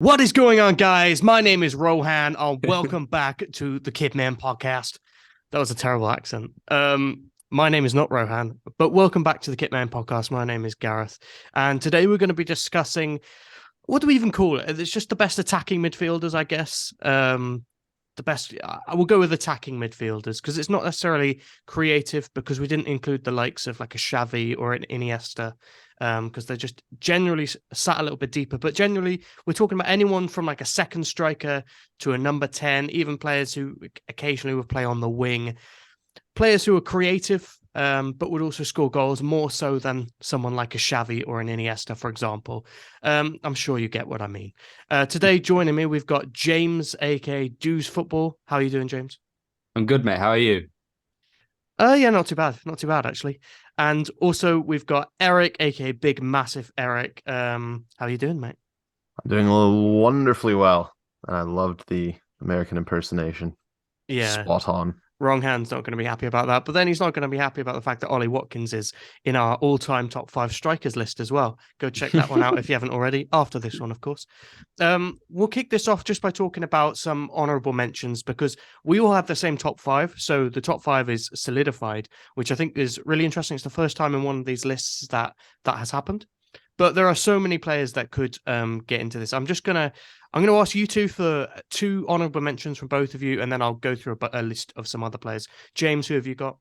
What is going on, guys? My name is Rohan. Welcome back to the Kidman podcast. That was a terrible accent. My name is not Rohan, but welcome back to the Kitman podcast. My name is Gareth, and today we're going to be discussing what do we even call it? It's just the best attacking midfielders, I guess. The best. I will go with attacking midfielders because it's not necessarily creative because we didn't include the likes of like a Xavi or an Iniesta because they're just generally sat a little bit deeper. But generally, we're talking about anyone from like a second striker to a number 10, even players who occasionally would play on the wing, players who are creative, but would also score goals more so than someone like a Xavi or an Iniesta, for example. I'm sure you get what I mean. Today, joining me, we've got James, aka Dews Football. How are you doing, James? I'm good, mate. How are you? Yeah, not too bad. Not too bad, actually. And also, we've got Eric, aka Big Massive Eric. How are you doing, mate? I'm doing wonderfully well, and I loved the American impersonation. Yeah, Spot on. Wrong hand's not going to be happy about that. But then he's not going to be happy about the fact that Ollie Watkins is in our all-time top 5 strikers list as well. Go check that one out if you haven't already, after this one, of course. We'll kick this off just by talking about some honourable mentions because we all have the same top 5. So the top 5 is solidified, which I think is really interesting. It's the first time in one of these lists that has happened. But there are so many players that could get into this. I'm gonna ask you two for two honourable mentions from both of you, and then I'll go through a list of some other players. James, who have you got?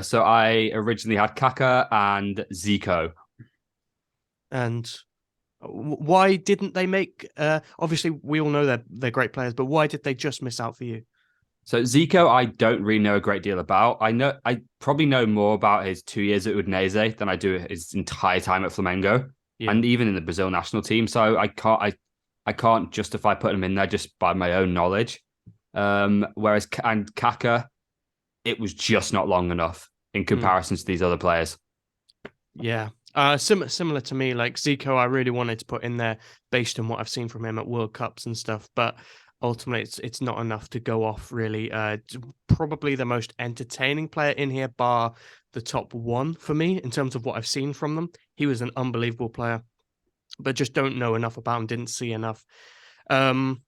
So I originally had Kaka and Zico. And why didn't they make? Obviously, we all know they're great players, but why did they just miss out for you? So Zico, I don't really know a great deal about. I probably know more about his 2 years at Udinese than I do his entire time at Flamengo, Yeah. and even in the Brazil national team. So I can't justify putting him in there just by my own knowledge. Whereas and Kaka, it was just not long enough in comparison to these other players. Yeah. Similar to me, like Zico, I really wanted to put in there based on what I've seen from him at World Cups and stuff, but ultimately it's not enough to go off really. Probably the most entertaining player in here, bar the top one for me in terms of what I've seen from them. He was an unbelievable player, but just don't know enough about him, didn't see enough. And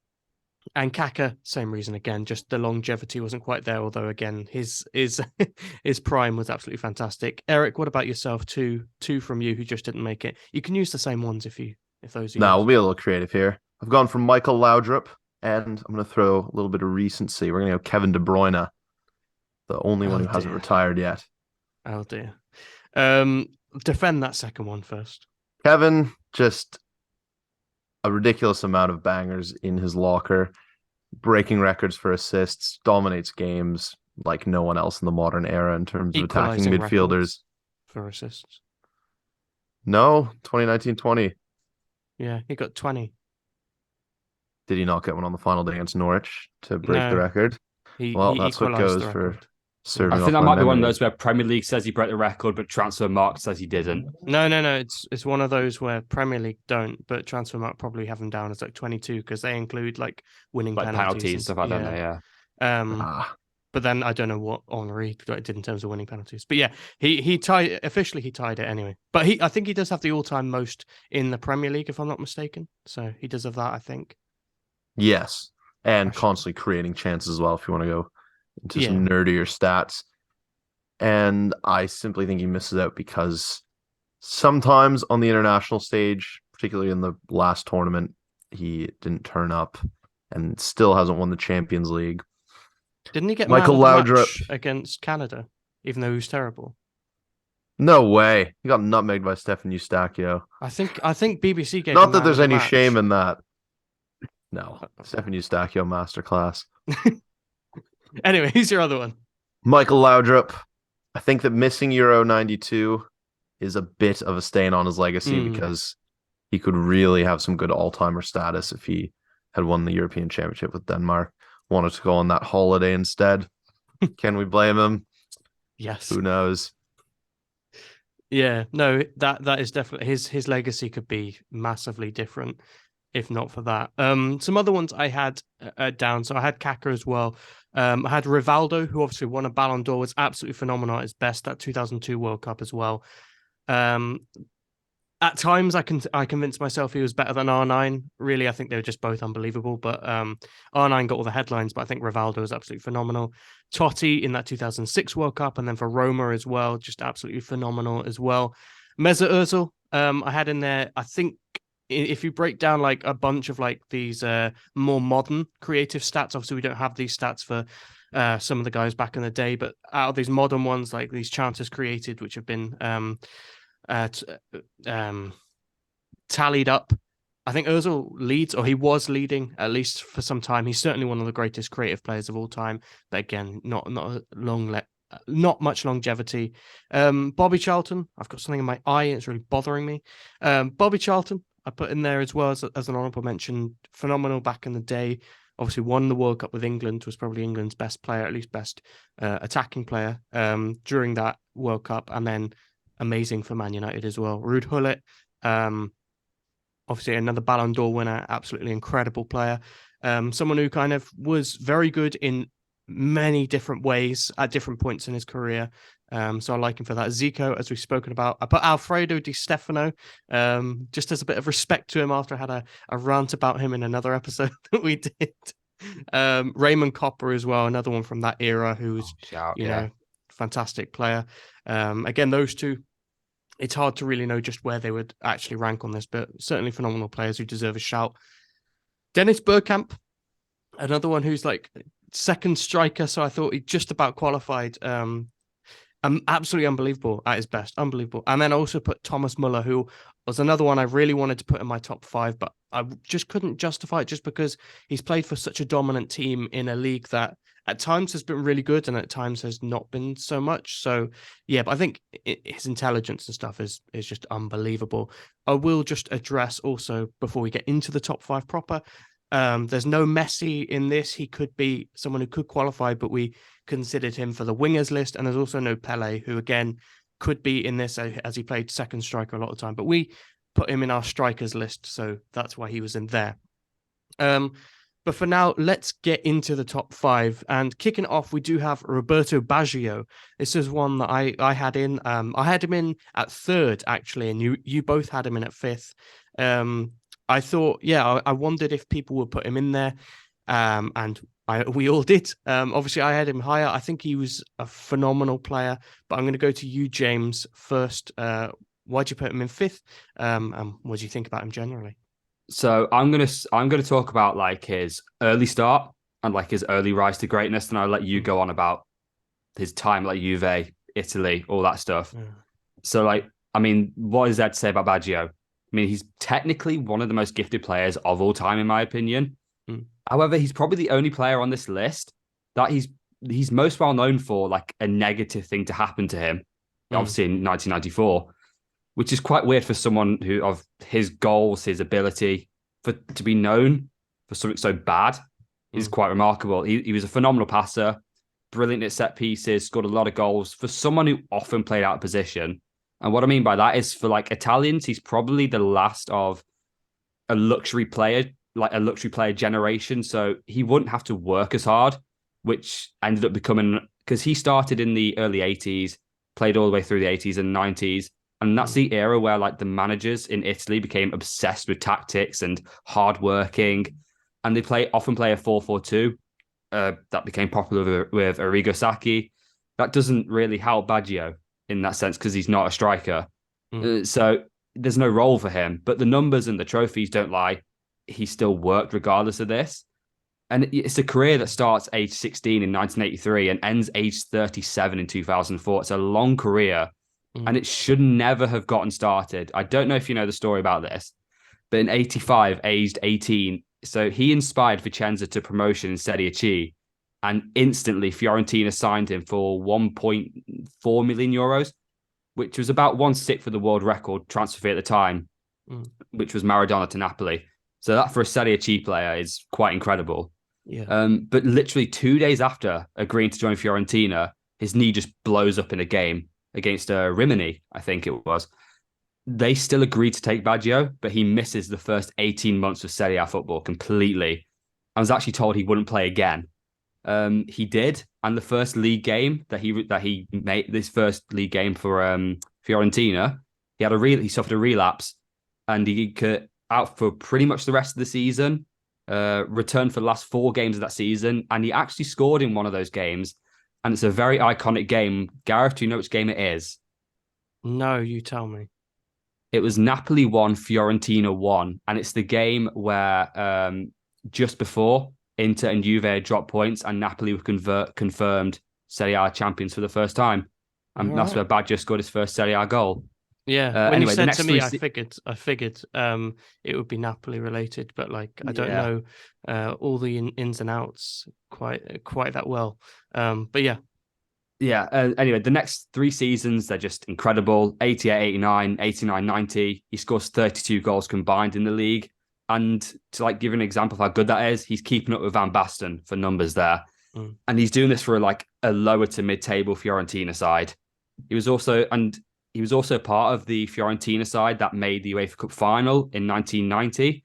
Kaka, same reason again, just the longevity wasn't quite there. Although again, his his prime was absolutely fantastic. Eric, what about yourself? Two from you who just didn't make it. You can use the same ones if those are Now yours. we'll be a little creative here. I've gone for Michael Laudrup, and I'm going to throw a little bit of recency. We're going to go Kevin De Bruyne, the only one Oh who hasn't dear. retired yet. Oh dear. Defend that second one first. Kevin, just a ridiculous amount of bangers in his locker, breaking records for assists, dominates games like no one else in the modern era in terms of attacking Equalising midfielders. records for assists. No, 2019-20. Yeah, he got 20. Did he not get one on the final day against Norwich to break the No, record? Well, he that's what equalised goes the for record. serving I off think that my might be one of memory. those where Premier League says he broke the record, but Transfermarkt says he didn't. No. It's one of those where Premier League don't, but Transfermarkt probably have them down as like 22 because they include like winning Like penalties and stuff, I don't know, yeah. Ah, But then I don't know what Henri did in terms of winning penalties. But yeah, he tied it anyway. But I think he does have the all-time most in the Premier League, if I'm not mistaken. So he does have that, I think. yes. And Actually, constantly creating chances as well, if you want to go into yeah, some nerdier stats. And I simply think he misses out because sometimes on the international stage, particularly in the last tournament, he didn't turn up and still hasn't won the Champions League. didn't he get man Michael of the Laudrup. match against Canada, even though he was terrible? No way. He got nutmegged by Stefan Eustachio. I think BBC gave him Not that man there's of the any match. shame in that. No. Stefan Eustachio masterclass. Anyway, who's your other one? Michael Laudrup. I think that missing Euro 92 is a bit of a stain on his legacy because he could really have some good all-timer status if he had won the European Championship with Denmark. Wanted to go on that holiday instead. Can we blame him? Yes. Who knows? Yeah, no, that is definitely his legacy could be massively different if not for that. Some other ones I had down. So I had Kaka as well. I had Rivaldo, who obviously won a Ballon d'Or, was absolutely phenomenal at his best at 2002 World Cup as well. At times, I convinced myself he was better than R9. Really, I think they were just both unbelievable. But R9 got all the headlines, but I think Rivaldo was absolutely phenomenal. Totti in that 2006 World Cup, and then for Roma as well, just absolutely phenomenal as well. Mesut Ozil, I had in there. I think if you break down like a bunch of like these more modern creative stats, obviously we don't have these stats for some of the guys back in the day, but out of these modern ones, like these chances created, which have been uh, t- um, tallied up. I think Ozil leads, or he was leading at least for some time. He's certainly one of the greatest creative players of all time. But again, not much longevity. Bobby Charlton, I've got something in my eye. It's really bothering me. Bobby Charlton, I put in there as well as an honourable mention. Phenomenal back in the day. Obviously, won the World Cup with England. Was probably England's best player, at least best attacking player during that World Cup, and then amazing for Man United as well. Ruud Gullit, obviously another Ballon d'Or winner, absolutely incredible player. Someone who kind of was very good in many different ways at different points in his career. So I like him for that. Zico, as we've spoken about. I put Alfredo Di Stefano, just as a bit of respect to him after I had a rant about him in another episode that we did. Raymond Copper as well, another one from that era who's, fantastic player. Again, those two, it's hard to really know just where they would actually rank on this, but certainly phenomenal players who deserve a shout. Dennis Bergkamp, another one who's like second striker, so I thought he just about qualified. Absolutely unbelievable at his best, unbelievable. And then also put Thomas Muller, who was another one I really wanted to put in my top 5, but I just couldn't justify it just because he's played for such a dominant team in a league that at times has been really good and at times has not been so much. So yeah, but I think his intelligence and stuff is just unbelievable. I will just address also before we get into the top 5 proper. There's no Messi in this. He could be someone who could qualify, but we considered him for the wingers list. And there's also no Pele, who again could be in this as he played second striker a lot of time, but we put him in our strikers list. So that's why he was in there. But for now, let's get into the top 5. And kicking it off, we do have Roberto Baggio. This is one that I had in. I had him in at 3rd, actually, and you both had him in at 5th. I thought, I wondered if people would put him in there. And we all did. Obviously, I had him higher. I think he was a phenomenal player. But I'm going to go to you, James, first. Why'd you put him in 5th? And what do you think about him generally? So I'm gonna talk about like his early start and like his early rise to greatness, and I'll let you go on about his time like Juve, Italy, all that stuff. Yeah. So like, I mean, what is there to say about Baggio? I mean, he's technically one of the most gifted players of all time, in my opinion. However, he's probably the only player on this list that he's most well known for like a negative thing to happen to him, obviously in 1994. Which is quite weird for someone who of his goals, his ability to be known for something so bad is quite remarkable. He was a phenomenal passer, brilliant at set pieces, scored a lot of goals for someone who often played out of position. And what I mean by that is for like Italians, he's probably the last of a luxury player, like a luxury player generation. So he wouldn't have to work as hard, which ended up becoming, because he started in the early 80s, played all the way through the 80s and 90s. And that's the era where like the managers in Italy became obsessed with tactics and hardworking. And they often play a 4-4-2 that became popular with Arrigo Sacchi. That doesn't really help Baggio in that sense because he's not a striker. So there's no role for him. But the numbers and the trophies don't lie. He still worked regardless of this. And it's a career that starts age 16 in 1983 and ends age 37 in 2004. It's a long career. And it should never have gotten started. I don't know if you know the story about this, but in 85, aged 18, so he inspired Vicenza to promotion in Serie C, and instantly Fiorentina signed him for 1.4 million euros, which was about 1/6 of the world record transfer fee at the time, which was Maradona to Napoli. So that for a Serie C player is quite incredible. Yeah. But literally 2 days after agreeing to join Fiorentina, his knee just blows up in a game against Rimini, I think it was. They still agreed to take Baggio, but he misses the first 18 months of Serie A football completely. I was actually told he wouldn't play again. He did, and the first league game that he made, this first league game for Fiorentina, He suffered a relapse, and he got out for pretty much the rest of the season. Returned for the last 4 games of that season, and he actually scored in one of those games. And it's a very iconic game. Gareth, do you know which game it is? No, you tell me. It was Napoli 1, Fiorentina 1. And it's the game where just before Inter and Juve dropped points and Napoli were confirmed Serie A champions for the first time. And that's where Baggio scored his first Serie A goal. Yeah, when anyway, you said to me, I figured it would be Napoli related, but like I don't know all the ins and outs quite that well. But yeah. Yeah. Anyway, the next 3 seasons, they're just incredible. 88, 89, 89, 90. He scores 32 goals combined in the league. And to like give an example of how good that is, he's keeping up with Van Basten for numbers there. And he's doing this for like a lower to mid-table Fiorentina side. He was also part of the Fiorentina side that made the UEFA Cup final in 1990,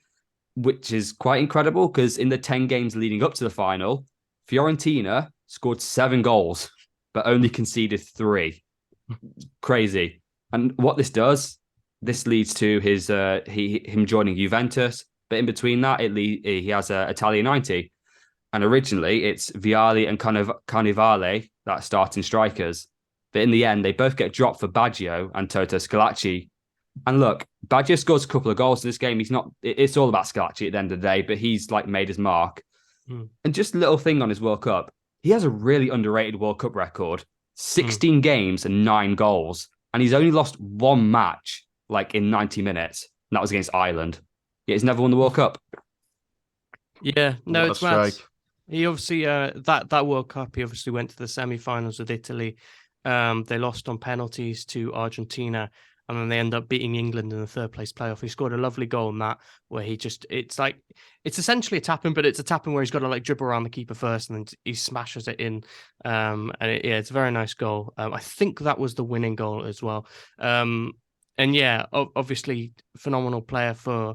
which is quite incredible because in the 10 games leading up to the final, Fiorentina scored 7 goals, but only conceded 3. Crazy. And what this does, this leads to him joining Juventus. But in between that, he has Italia 90. And originally, it's Vialli and Carnivale that starting strikers. But in the end, they both get dropped for Baggio and Toto Scalacci. And look, Baggio scores a couple of goals in this game. It's all about Scalacci at the end of the day, but he's like made his mark. And just a little thing on his World Cup, he has a really underrated World Cup record. 16 games and 9 goals. And he's only lost 1 match like in 90 minutes. And that was against Ireland. Yet he's never won the World Cup. Yeah, no, it's mad. He obviously that World Cup, he obviously went to the semi-finals with Italy. They lost on penalties to Argentina, and then they end up beating England in the 3rd place playoff. He scored a lovely goal in that, where it's essentially a tap-in, but it's a tap-in where he's got to like dribble around the keeper first, and then he smashes it in. It's a very nice goal. I think that was the winning goal as well. And yeah, obviously phenomenal player for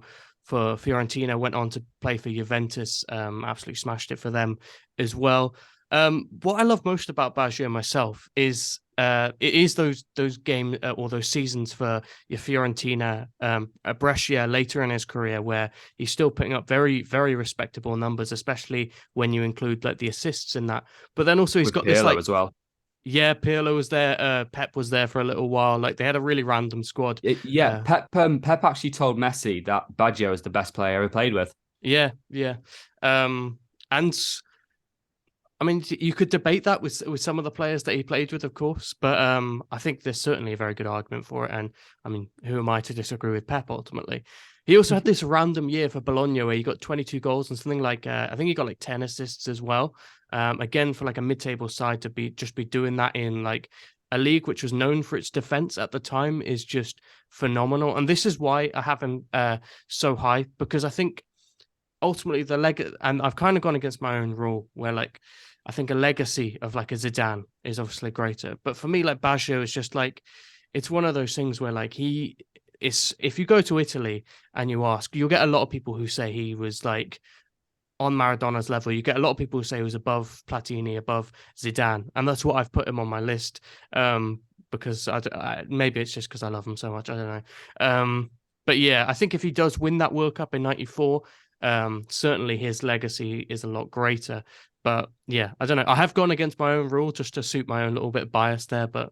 Fiorentina, went on to play for Juventus, absolutely smashed it for them as well. What I love most about Baggio myself is it is those games or those seasons for your Fiorentina, Brescia later in his career, where he's still putting up very, very respectable numbers, especially when you include like the assists in that. But then also he's got Pirlo this like as well. Yeah, Pirlo was there. Pep was there for a little while. Like they had a really random squad. Pep actually told Messi that Baggio is the best player he ever played with. Yeah. And I mean, you could debate that with some of the players that he played with, of course, but I think there's certainly a very good argument for it. And I mean, who am I to disagree with Pep ultimately? He also had this random year for Bologna where he got 22 goals and something like, I think he got like 10 assists as well. Again, for like a mid-table side to be doing that in like a league which was known for its defense at the time is just phenomenal. And this is why I have him so high, because I think ultimately and I've kind of gone against my own rule where like I think a legacy of like a Zidane is obviously greater, but for me like Baggio is just like, it's one of those things where like if you go to Italy and you ask, you'll get a lot of people who say he was like on Maradona's level. You get a lot of people who say he was above Platini, above Zidane, and that's what I've put him on my list. Because maybe it's just because I love him so much, I don't know. But yeah, I think if he does win that World Cup in '94, certainly his legacy is a lot greater. But yeah, I don't know. I have gone against my own rule just to suit my own little bit of bias there, but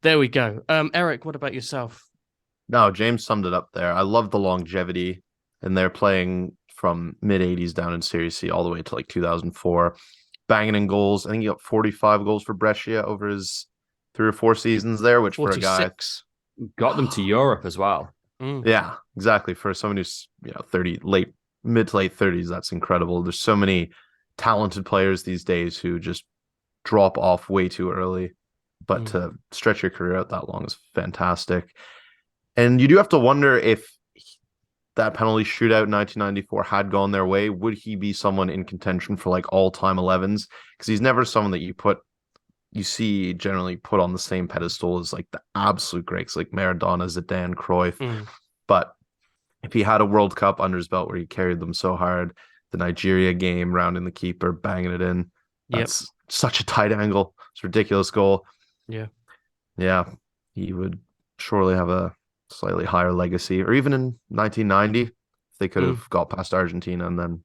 there we go. Eric, what about yourself? No, James summed it up there. I love the longevity, and they're playing from mid-'80s down in Serie C all the way to like 2004, banging in goals. I think he got 45 goals for Brescia over his 3 or 4 seasons there, which 46. For a guy got them to Europe as well. Yeah, exactly. For someone who's 30, mid to late 30s, that's incredible. There's so many talented players these days who just drop off way too early, but to stretch your career out that long is fantastic. And you do have to wonder if that penalty shootout in 1994 had gone their way, would he be someone in contention for like all-time 11s? Because he's never someone that you see generally put on the same pedestal as like the absolute greats like Maradona, Zidane, Cruyff. But if he had a World Cup under his belt where he carried them so hard, the Nigeria game, rounding the keeper, banging it in, that's such a tight angle. It's a ridiculous goal. Yeah, he would surely have a slightly higher legacy, or even in 1990, they could Mm. have got past Argentina, and then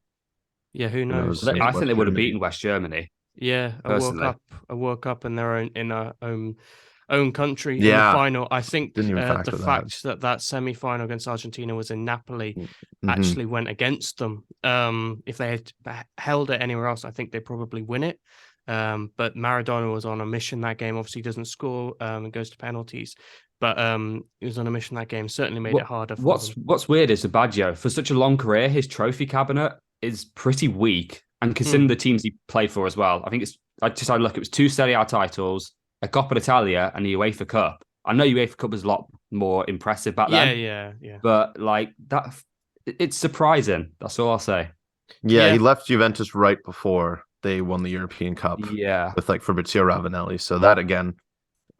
Yeah, who knows? knows, I think West they would have Germany. beaten West Germany Yeah, personally. A World Cup in their own country in the Yeah, final. I think didn't even the factor that. fact that semi-final against Argentina was in Napoli Mm-hmm. actually went against them. If they had held it anywhere else, I think they probably win it. But Maradona was on a mission that game. Obviously, he doesn't score and goes to penalties. But he was on a mission that game. Certainly made it harder for them. What's weird is Baggio, for such a long career, his trophy cabinet is pretty weak. And considering the teams he played for as well, I think I just had a look, it was 2 Serie A titles, a Coppa d'Italia, and the UEFA Cup. I know UEFA Cup was a lot more impressive back then. Yeah. But like that, it's surprising. That's all I'll say. Yeah, he left Juventus right before they won the European Cup. Yeah. With like Fabrizio Ravanelli. So that again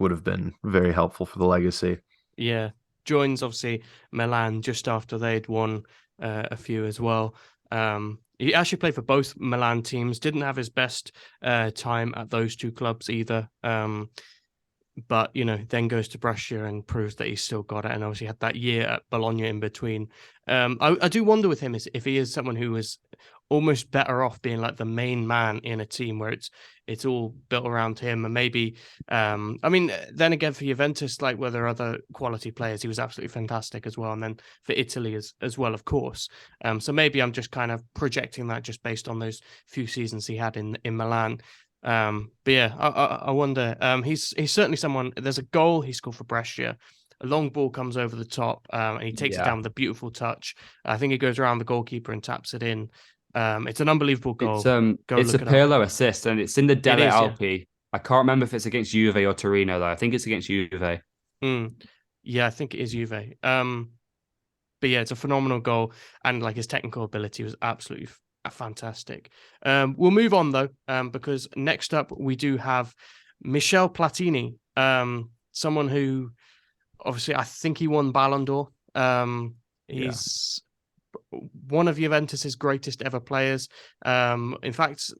would have been very helpful for the legacy. Yeah. Joins obviously Milan just after they'd won a few as well. He actually played for both Milan teams. Didn't have his best time at those two clubs either. But then goes to Brescia and proves that he's still got it. And obviously had that year at Bologna in between. I do wonder with him if he is someone who is almost better off being like the main man in a team where it's all built around him. And maybe, I mean, then again for Juventus, like where there are other quality players, he was absolutely fantastic as well. And then for Italy as well, of course. So maybe I'm just kind of projecting that just based on those few seasons he had in Milan. But yeah, I wonder. He's certainly someone. There's a goal he scored for Brescia. A long ball comes over the top, and he takes it down with a beautiful touch. I think he goes around the goalkeeper and taps it in. It's an unbelievable goal. It's a Pirlo assist, and it's in the Delle Alpi. Yeah. I can't remember if it's against Juve or Torino though. I think it's against Juve. Yeah, I think it is Juve. But yeah, it's a phenomenal goal, and like his technical ability was absolutely fantastic. We'll move on though, because next up we do have Michel Platini, someone who obviously I think he won Ballon d'Or. He's one of Juventus's greatest ever players. In fact,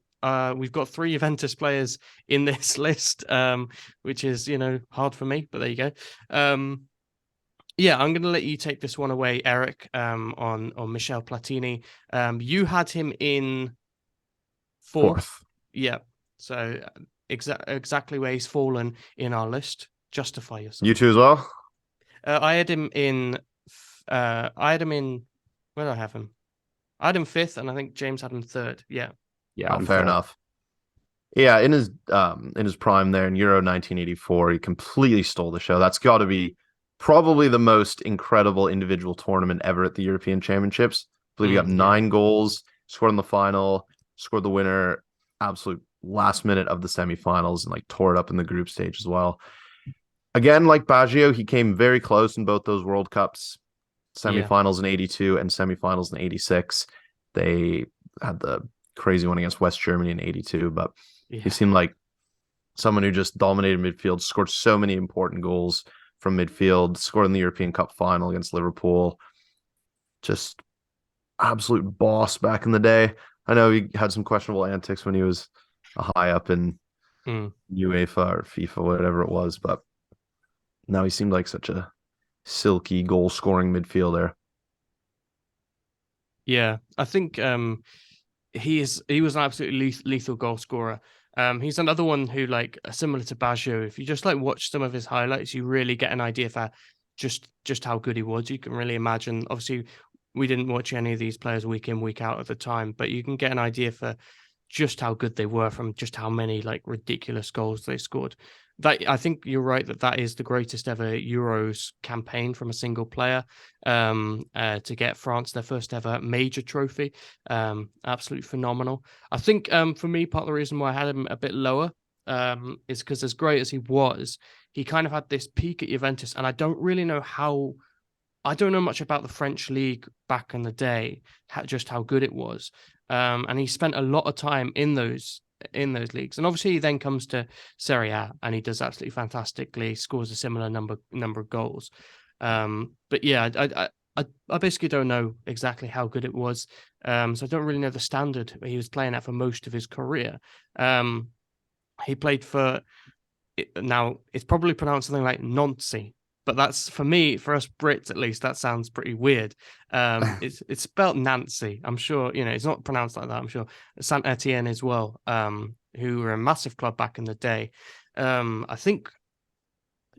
we've got 3 Juventus players in this list, which is hard for me, but there you go. Yeah, I'm going to let you take this one away, Eric, on Michel Platini. You had him in fourth. Yeah. So exactly where he's fallen in our list. Justify yourself. You too as well? I had him in... where did I have him? I had him 5th, and I think James had him 3rd. Yeah. Yeah, fair enough. Yeah, in his prime there in Euro 1984, he completely stole the show. That's got to be probably the most incredible individual tournament ever at the European Championships. I believe he got 9 goals, scored in the final, scored the winner, absolute last minute of the semifinals, and like tore it up in the group stage as well. Again, like Baggio, he came very close in both those World Cups, semifinals in 82 and semifinals in 86. They had the crazy one against West Germany in 82, but he seemed like someone who just dominated midfield, scored so many important goals from midfield, scored in the European Cup final against Liverpool. Just absolute boss back in the day. I know he had some questionable antics when he was high up in UEFA or FIFA, whatever it was, but now he seemed like such a silky goal-scoring midfielder. Yeah, I think he was an absolutely lethal goal scorer. He's another one who, like, similar to Baggio, if you just like watch some of his highlights, you really get an idea for just how good he was. You can really imagine. Obviously, we didn't watch any of these players week in, week out at the time, but you can get an idea for just how good they were from just how many like ridiculous goals they scored. That I think you're right that is the greatest ever Euros campaign from a single player, to get France their first ever major trophy. Absolutely phenomenal. I think for me, part of the reason why I had him a bit lower is because as great as he was, he kind of had this peak at Juventus, and I don't know much about the French league back in the day, just how good it was. And he spent a lot of time in those leagues, and obviously he then comes to Serie A and he does absolutely fantastically, scores a similar number of goals. But yeah, I basically don't know exactly how good it was, so I don't really know the standard he was playing at for most of his career. He played for, now it's probably pronounced something like Nancy. but that's for me, for us Brits at least, that sounds pretty weird. It's spelled Nancy. I'm sure, it's not pronounced like that. I'm sure Saint Etienne as well, who were a massive club back in the day. I think,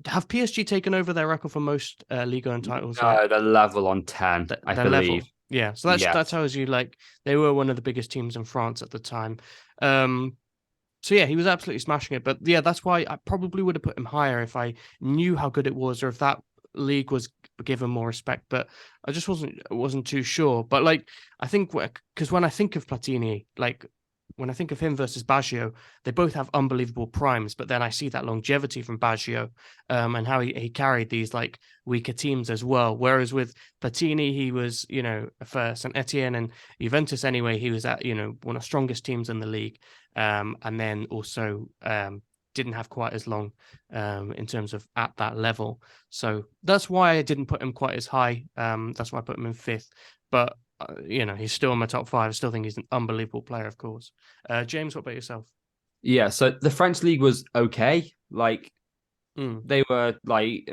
have PSG taken over their record for most Ligue 1 titles yet? No, they're level on 10, I Their believe. level. Yeah. So Yeah. that tells you like they were one of the biggest teams in France at the time. So yeah, he was absolutely smashing it. But yeah, that's why I probably would have put him higher if I knew how good it was, or if that league was given more respect. But I just wasn't too sure. But like, I think because when I think of Platini, like when I think of him versus Baggio, they both have unbelievable primes. But then I see that longevity from Baggio, and how he carried these like weaker teams as well. Whereas with Platini, he was, for Saint Etienne and Juventus anyway, he was at, one of the strongest teams in the league. And then also didn't have quite as long in terms of at that level. So that's why I didn't put him quite as high. That's why I put him in fifth. But, he's still in my top five. I still think he's an unbelievable player, of course. James, what about yourself? Yeah, so the French league was okay. Like, they were like...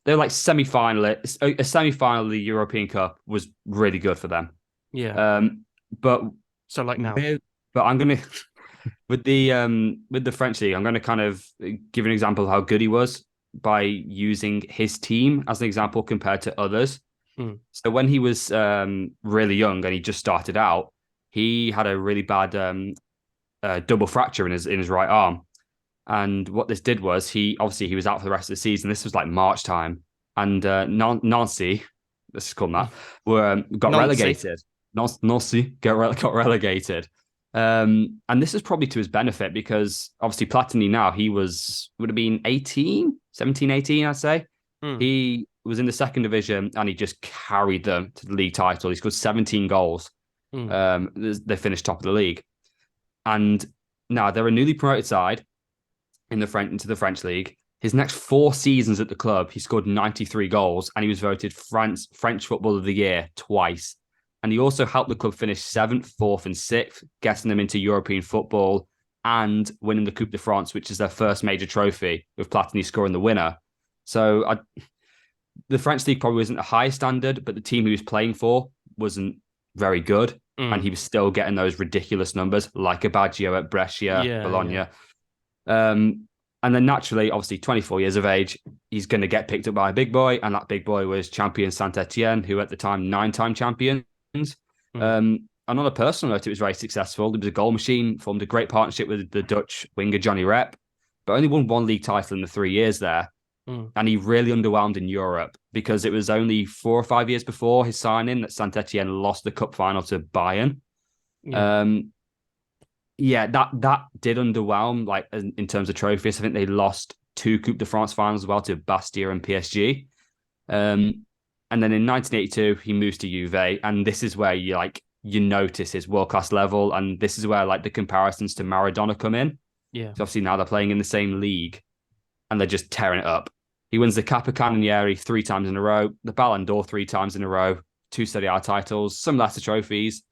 They were like semi-finalists. A semi-final of the European Cup was really good for them. Yeah. But so like now. But I'm gonna with the French league, I'm gonna kind of give an example of how good he was by using his team as an example compared to others. So when he was really young and he just started out, he had a really bad double fracture in his right arm. And what this did was he was out for the rest of the season. This was like March time, and Nancy, let's just call them that, got relegated. Nancy got relegated. And this is probably to his benefit because obviously Platini now, would have been 17, 18, I'd say. He was in the second division and he just carried them to the league title. He scored 17 goals. They finished top of the league. And now they're a newly promoted side into the French league. His next 4 seasons at the club, he scored 93 goals and he was voted French Footballer of the Year twice. And he also helped the club finish 7th, 4th, and 6th, getting them into European football and winning the Coupe de France, which is their first major trophy, with Platini scoring the winner. So the French league probably wasn't a high standard, but the team he was playing for wasn't very good. And he was still getting those ridiculous numbers, like a Baggio at Brescia, Bologna. Yeah. And then naturally, obviously, 24 years of age, he's going to get picked up by a big boy. And that big boy was champion Saint Etienne, who at the time, 9-time champions. And on a personal note, it was very successful. He was a goal machine, formed a great partnership with the Dutch winger Johnny Rep, but only won 1 league title in the 3 years there. And he really underwhelmed in Europe because it was only 4 or 5 years before his signing that Saint Etienne lost the cup final to Bayern. That did underwhelm, like in terms of trophies. I think they lost 2 Coupe de France finals as well to Bastia and PSG. And then in 1982, he moves to Juve, and this is where you notice his world-class level, and this is where like the comparisons to Maradona come in. Yeah. So obviously now they're playing in the same league, and they're just tearing it up. He wins the Capocannoniere 3 times in a row, the Ballon d'Or 3 times in a row, 2 Serie A titles, some lesser trophies,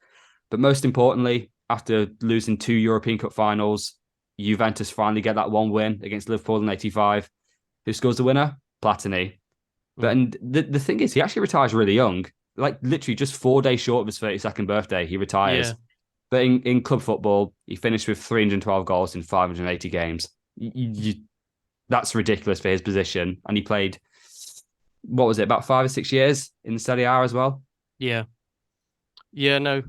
but most importantly, after losing 2 European Cup finals, Juventus finally get that 1 win against Liverpool in '85. Who scores the winner? Platini. But and the thing is, he actually retires really young, like literally just 4 days short of his 32nd birthday, he retires. But in club football, he finished with 312 goals in 580 games. That's ridiculous for his position. And he played, what was it, about 5 or 6 years in Serie A as well? Yeah. No,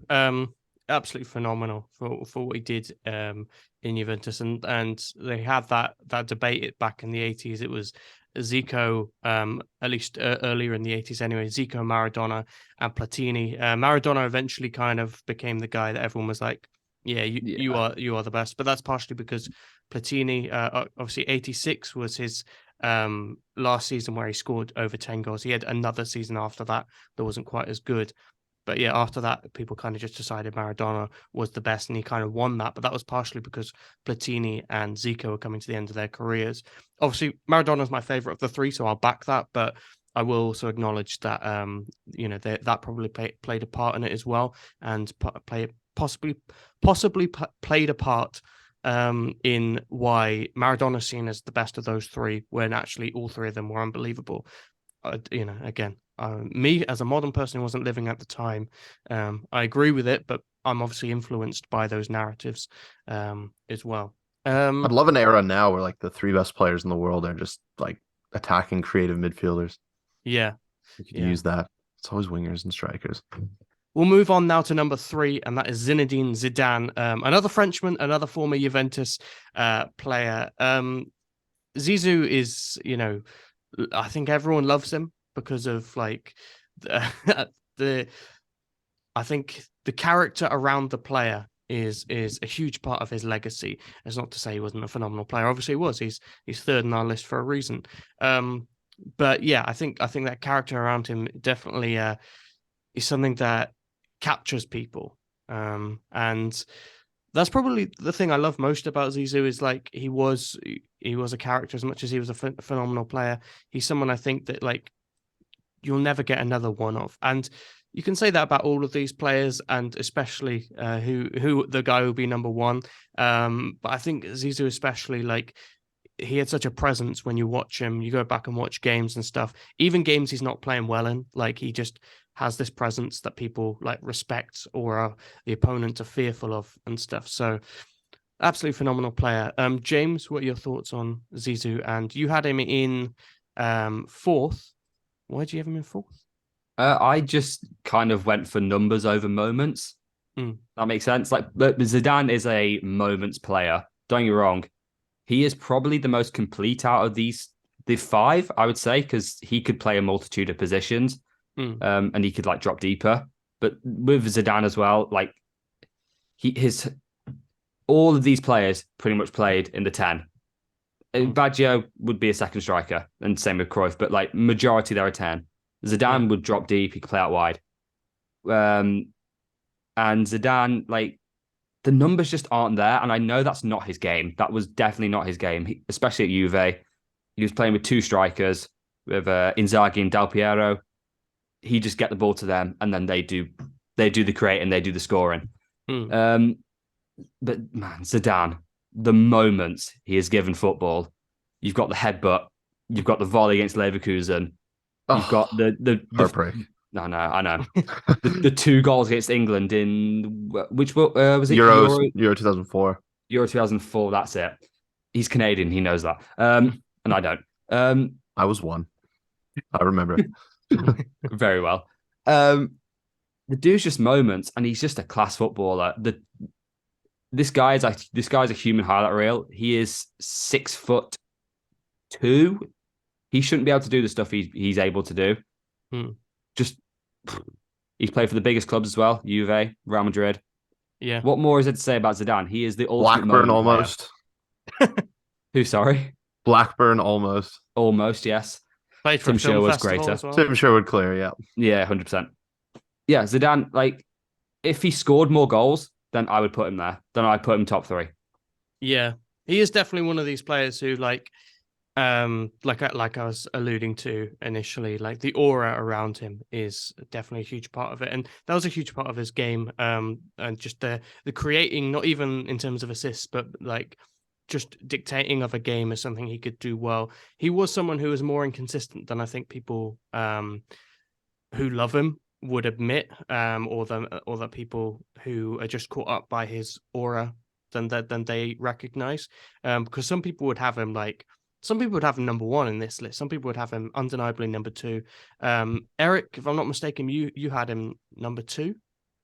absolutely phenomenal for what he did in Juventus. And they had that debate back in the 80s. It was Zico, at least earlier in the 80s anyway, Zico, Maradona, and Platini. Maradona eventually kind of became the guy that everyone was like, you are the best. But that's partially because Platini, obviously 86 was his last season where he scored over 10 goals. He had another season after that wasn't quite as good. But yeah, after that, people kind of just decided Maradona was the best, and he kind of won that. But that was partially because Platini and Zico were coming to the end of their careers. Obviously, Maradona is my favorite of the 3, so I'll back that. But I will also acknowledge that that probably played a part in it as well, and possibly played a part in why Maradona's seen as the best of those three, when actually all three of them were unbelievable. Again, me as a modern person who wasn't living at the time, I agree with it, but I'm obviously influenced by those narratives as well. I'd love an era now where like the three best players in the world are just like attacking creative midfielders. Yeah. You could use that. It's always wingers and strikers. We'll move on now to number 3, and that is Zinedine Zidane, another Frenchman, another former Juventus player. Zizou is, I think everyone loves him because of like the I think the character around the player is a huge part of his legacy. It's not to say he wasn't a phenomenal player. Obviously, he was. He's third on our list for a reason. But yeah, I think that character around him definitely is something that captures people. And that's probably the thing I love most about Zizou is like he was a character as much as he was a phenomenal player. He's someone I think that like you'll never get another one of. And you can say that about all of these players, and especially who the guy will be number 1. But I think Zizou especially, like, he had such a presence when you watch him. You go back and watch games and stuff, even games he's not playing well in. Like, he just has this presence that people like respect, or the opponent are fearful of and stuff. So absolutely phenomenal player. James, what are your thoughts on Zizou? And you had him in 4th. Why did you have him in 4th? I just kind of went for numbers over moments. That makes sense. Like, but Zidane is a moments player. Don't get me wrong. He is probably the most complete out of the 5, I would say, because he could play a multitude of positions, and he could like drop deeper. But with Zidane as well, like all of these players pretty much played in the 10. Baggio would be a second striker, and same with Cruyff. But like majority, they're a 10. Zidane would drop deep. He could play out wide. And Zidane, like, the numbers just aren't there. And I know that's not his game. That was definitely not his game, especially at Juve. He was playing with 2 strikers, with Inzaghi and Del Piero. He just get the ball to them, and then they do the creating, they do the scoring. But man, Zidane, the moments he has given football, you've got the headbutt, you've got the volley against Leverkusen. You've got the heartbreak. I know. the 2 goals against England in which was it? Euro 2004. Euro 2004. That's it. He's Canadian. He knows that. And I don't. I was 1. I remember it very well. The dude's just moments, and he's just a class footballer. This guy's a human highlight reel. He is 6'2". He shouldn't be able to do the stuff he's able to do. Just, he's played for the biggest clubs as well, Juve, Real Madrid. Yeah. What more is it to say about Zidane? He is the ultimate Blackburn almost. Who, sorry? Blackburn almost. Almost, yes. Played for Tim Sherwood's greater. well. Tim Sherwood clear, yeah. Yeah, 100%. Yeah, Zidane, like, if he scored more goals, then I would put him there. Then I'd put him top 3. Yeah. He is definitely one of these players who, like I was alluding to initially, like the aura around him is definitely a huge part of it, and that was a huge part of his game. And just the creating, not even in terms of assists, but like just dictating of a game is something he could do well. He was someone who was more inconsistent than I think people who love him would admit, or that people who are just caught up by his aura than they recognize. Because some people would have him number 1 in this list. Some people would have him undeniably number 2. Eric, if I'm not mistaken, you had him number 2.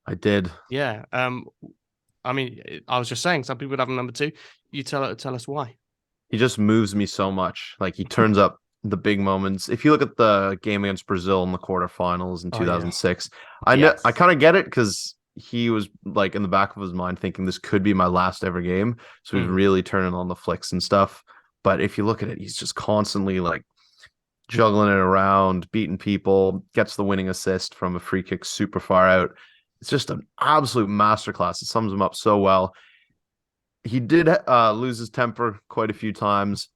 I did. Yeah. I mean, I was just saying, some people would have him number 2. You tell us why. He just moves me so much. Like, he turns up the big moments. If you look at the game against Brazil in the quarterfinals in 2006, I kind of get it, because he was like in the back of his mind thinking this could be my last ever game. So he's really turning on the flicks and stuff. But if you look at it, he's just constantly like juggling it around, beating people, gets the winning assist from a free kick super far out. It's just an absolute masterclass. It sums him up so well. He did lose his temper quite a few times.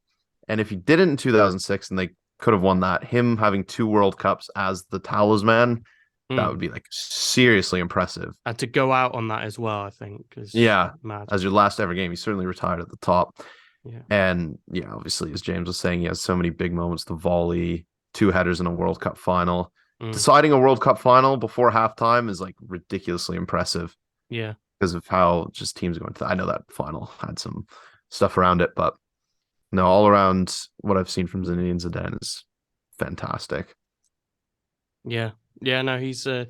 And if he didn't in 2006, and they could have won that, him having 2 World Cups as the talisman that would be like seriously impressive. And to go out on that as well, I think, is mad. As your last ever game, he certainly retired at the top. Yeah. And yeah, obviously, as James was saying, he has so many big moments, the volley, 2 headers in a World Cup final. Deciding a World Cup final before halftime is like ridiculously impressive. Yeah. Because of how just teams are going to. I know that final had some stuff around it, but no, all around what I've seen from Zinedine Zidane is fantastic. Yeah. Yeah, no, he's a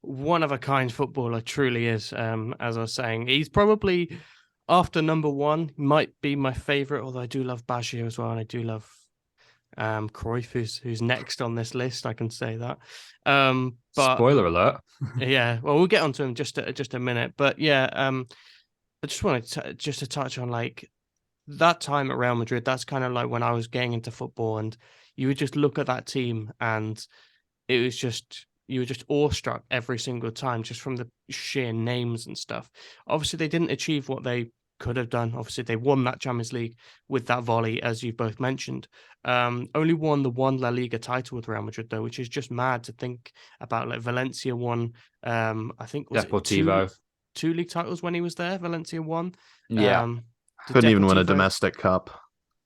one of a kind footballer, truly is. As I was saying, he's probably after number one, might be my favorite, although I do love Baggio as well, and I do love Cruyff, who's next on this list. I can say that. But spoiler alert. Yeah, well, we'll get onto him just a minute. But yeah, I just wanted to touch on like that time at Real Madrid. That's kind of like when I was getting into football, and you would just look at that team, and it was just you were just awestruck every single time, just from the sheer names and stuff. Obviously, they didn't achieve what they could have done. Obviously, they won that Champions League with that volley, as you both mentioned. Only won the one La Liga title with Real Madrid, though, which is just mad to think about. Like Valencia won, I think was Deportivo. it two league titles when he was there. Valencia won. Yeah, couldn't even win a domestic cup.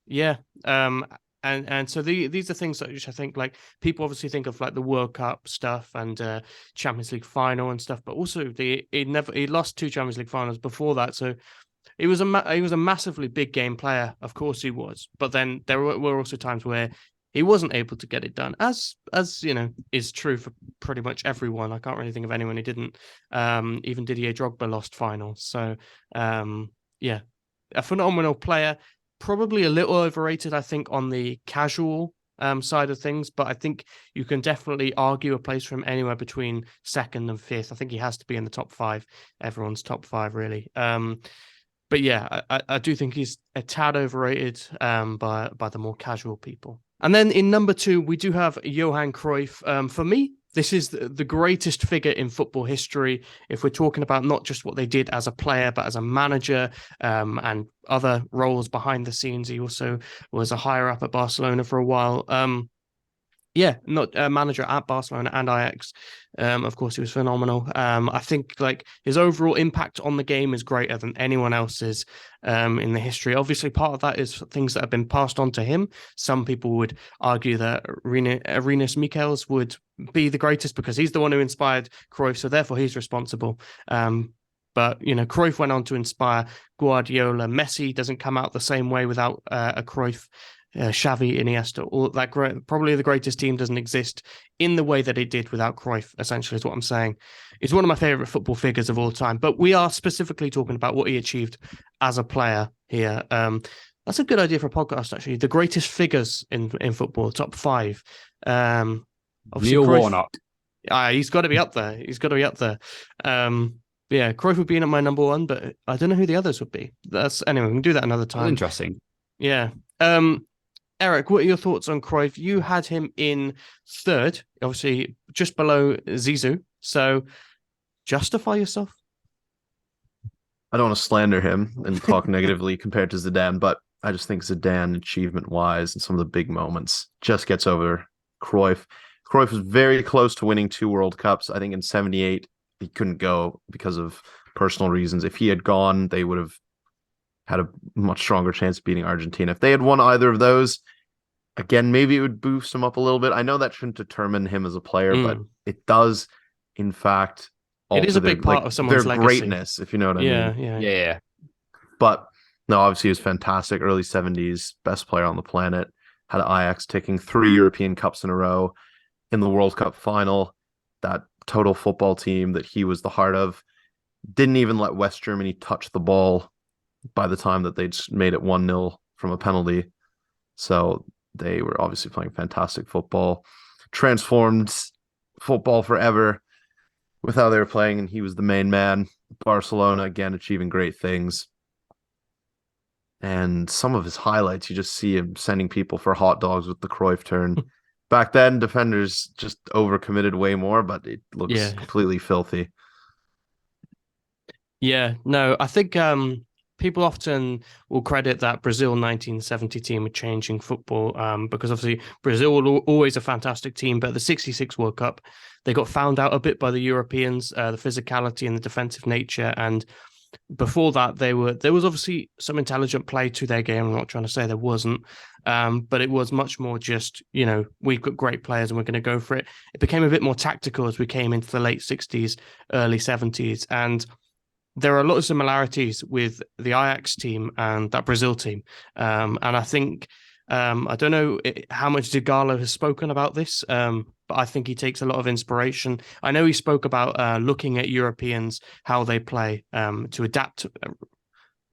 Yeah, and so these are things that which I think like people obviously think of like the World Cup stuff and Champions League final and stuff, but also he lost 2 Champions League finals before that, so he was a massively big game player. Of course he was, but then there were also times where he wasn't able to get it done, as you know is true for pretty much everyone. I can't really think of anyone who didn't. Even Didier Drogba lost finals, so yeah, a phenomenal player. Probably a little overrated, I think, on the casual side of things, but I think you can definitely argue a place for him anywhere between 2nd and 5th. I think he has to be in the top 5, everyone's top 5, really. But yeah, I do think he's a tad overrated by the more casual people. And then in number 2, we do have Johan Cruyff. For me, this is the greatest figure in football history. If we're talking about not just what they did as a player, but as a manager and other roles behind the scenes. He also was a higher up at Barcelona for a while. Yeah, not a manager at Barcelona and Ajax. Of course, he was phenomenal. I think like his overall impact on the game is greater than anyone else's in the history. Obviously, part of that is things that have been passed on to him. Some people would argue that Rinus Michels would be the greatest because he's the one who inspired Cruyff, so therefore he's responsible. But, you know, Cruyff went on to inspire Guardiola. Messi doesn't come out the same way without a Cruyff. Xavi, Iniesta, all that probably the greatest team doesn't exist in the way that it did without Cruyff, essentially, is what I'm saying. He's one of my favorite football figures of all time, but we are specifically talking about what he achieved as a player here. That's a good idea for a podcast, actually. The greatest figures in football, top 5. Neil Cruyff, Warnock. He's got to be up there. He's got to be up there. Yeah, Cruyff would be in at my number 1, but I don't know who the others would be. Anyway, we can do that another time. That's interesting. Yeah. Eric, what are your thoughts on Cruyff? You had him in 3rd, obviously just below Zizou. So justify yourself. I don't want to slander him and talk negatively compared to Zidane, but I just think Zidane, achievement-wise, and some of the big moments just gets over Cruyff. Cruyff was very close to winning 2 World Cups. I think in 78, he couldn't go because of personal reasons. If he had gone, they would have had a much stronger chance of beating Argentina. If they had won either of those, again, maybe it would boost him up a little bit. I know that shouldn't determine him as a player, but it does, in fact, it is a big part of someone's their legacy. Greatness, if you know what I mean. Yeah. But no, obviously he was fantastic. Early 70s, best player on the planet. Had Ajax taking 3 European Cups in a row. In the World Cup final, that total football team that he was the heart of didn't even let West Germany touch the ball by the time that they'd made it 1-0 from a penalty. So they were obviously playing fantastic football, transformed football forever with how they were playing, and he was the main man. Barcelona, again, achieving great things. And some of his highlights, you just see him sending people for hot dogs with the Cruyff turn. Back then, defenders just overcommitted way more, but it looks completely filthy. Yeah, no, I think people often will credit that Brazil 1970 team with changing football, because obviously Brazil were always a fantastic team, but the 66 World Cup, they got found out a bit by the Europeans, the physicality and the defensive nature. And before that, there was obviously some intelligent play to their game. I'm not trying to say there wasn't, but it was much more just, we've got great players and we're going to go for it. It became a bit more tactical as we came into the late 60s, early 70s. And there are a lot of similarities with the Ajax team and that Brazil team. And I think, I don't know how much Digallo has spoken about this, but I think he takes a lot of inspiration. I know he spoke about looking at Europeans, how they play, to adapt.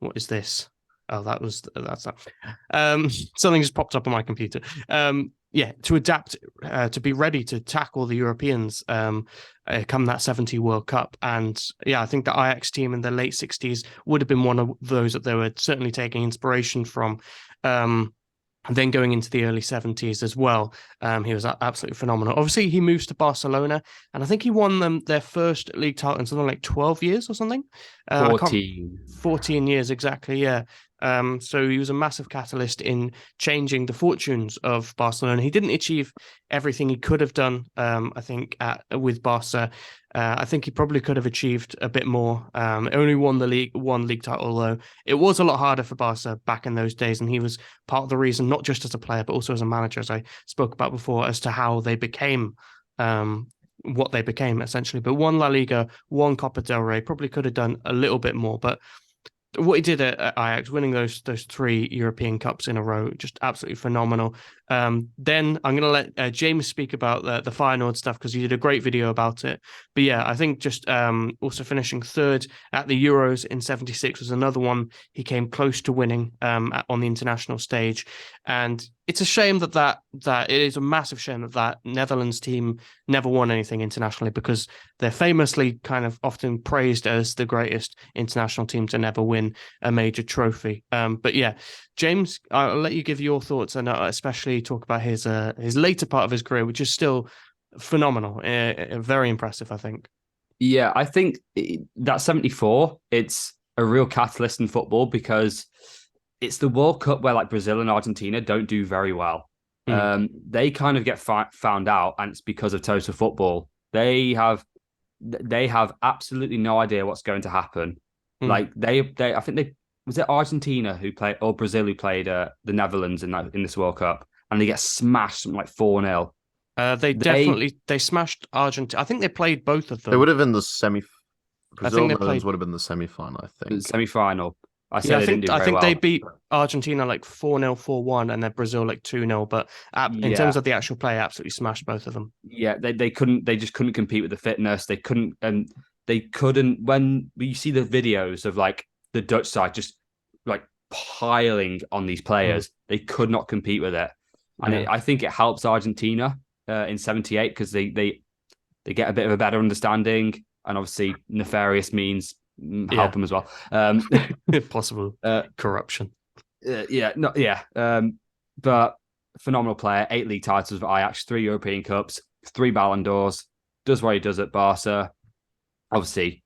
What is this? Oh, that's that. Something just popped up on my computer. To adapt, to be ready to tackle the Europeans come that 70 World Cup. And I think the Ajax team in the late 60s would have been one of those that they were certainly taking inspiration from. And then going into the early 70s as well, he was absolutely phenomenal. Obviously, he moves to Barcelona, and I think he won them their first league title in something like 12 years or something. 14 years, exactly, yeah. So he was a massive catalyst in changing the fortunes of Barcelona. He didn't achieve everything he could have done, I think, with Barca. I think he probably could have achieved a bit more. Only won one league title, though. It was a lot harder for Barca back in those days, and he was part of the reason, not just as a player, but also as a manager, as I spoke about before, as to how they became what they became, essentially. But one La Liga, one Copa del Rey, probably could have done a little bit more, but what he did at Ajax, winning those 3 European Cups in a row, just absolutely phenomenal. Then I'm going to let James speak about the Feyenoord stuff, because he did a great video about it. But I think just also finishing third at the Euros in 76 was another one he came close to winning on the international stage. And it's a shame that it is a massive shame that Netherlands team never won anything internationally, because they're famously kind of often praised as the greatest international team to never win a major trophy. But James, I'll let you give your thoughts, and especially talk about his later part of his career, which is still phenomenal, very impressive, I think. Yeah, I think that 74, it's a real catalyst in football, because it's the World Cup where like Brazil and Argentina don't do very well. They kind of get found out, and it's because of total football. They have absolutely no idea what's going to happen. Like I think was it Argentina who played, or Brazil who played the Netherlands in this World Cup, and they get smashed something like 4-0. They smashed Argentina. I think they played both of them. They would have been the Brazil and Netherlands would have been the semi-final, I think. Semi-final. I think they beat Argentina like 4-0, 4-1, and then Brazil like 2-0. But in terms of the actual play, absolutely smashed both of them. Yeah, they couldn't. They just couldn't compete with the fitness. They couldn't. When you see the videos of like the Dutch side just like piling on these players, they could not compete with it. And I think it helps Argentina in 78, because they get a bit of a better understanding, and obviously nefarious means help them as well. Possible corruption. But phenomenal player, 8 league titles for Ajax, 3 European Cups, 3 Ballon d'Ors, does what he does at Barca. Obviously,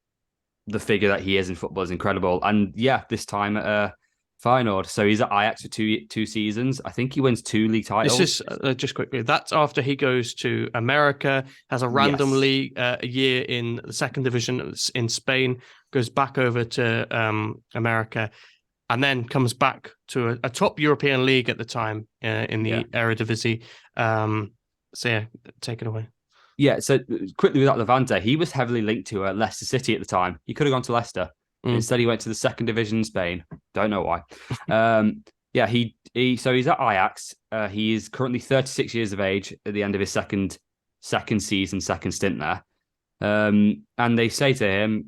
the figure that he is in football is incredible. And this time at Feyenoord. So he's at Ajax for two seasons. I think he wins 2 league titles. This is just quickly. That's after he goes to America, has a random league a year in the 2nd division in Spain, goes back over to America, and then comes back to a top European league at the time in the Eredivisie. Take it away. Yeah, so quickly without Levante, he was heavily linked to Leicester City at the time. He could have gone to Leicester. Instead, he went to the 2nd division in Spain. Don't know why. So he's at Ajax. He is currently 36 years of age at the end of his second season, second stint there. And they say to him,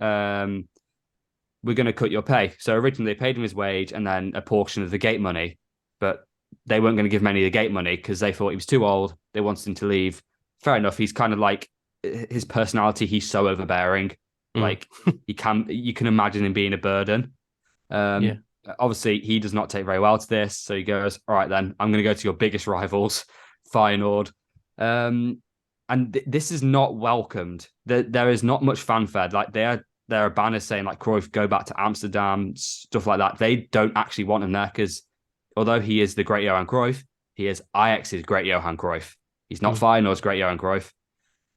we're going to cut your pay. So originally they paid him his wage and then a portion of the gate money, but they weren't going to give him any of the gate money because they thought he was too old. They wanted him to leave. Fair enough. He's kind of like his personality. He's so overbearing. Like you can imagine him being a burden. Obviously, he does not take very well to this. So he goes, all right, then I'm going to go to your biggest rivals, Feyenoord. And this is not welcomed. There is not much fanfare. Like they are there are banners saying like Cruyff go back to Amsterdam, stuff like that. They don't actually want him there because although he is the great Johan Cruyff, he is Ajax's great Johan Cruyff. He's not Feyenoord's great Johan Cruyff.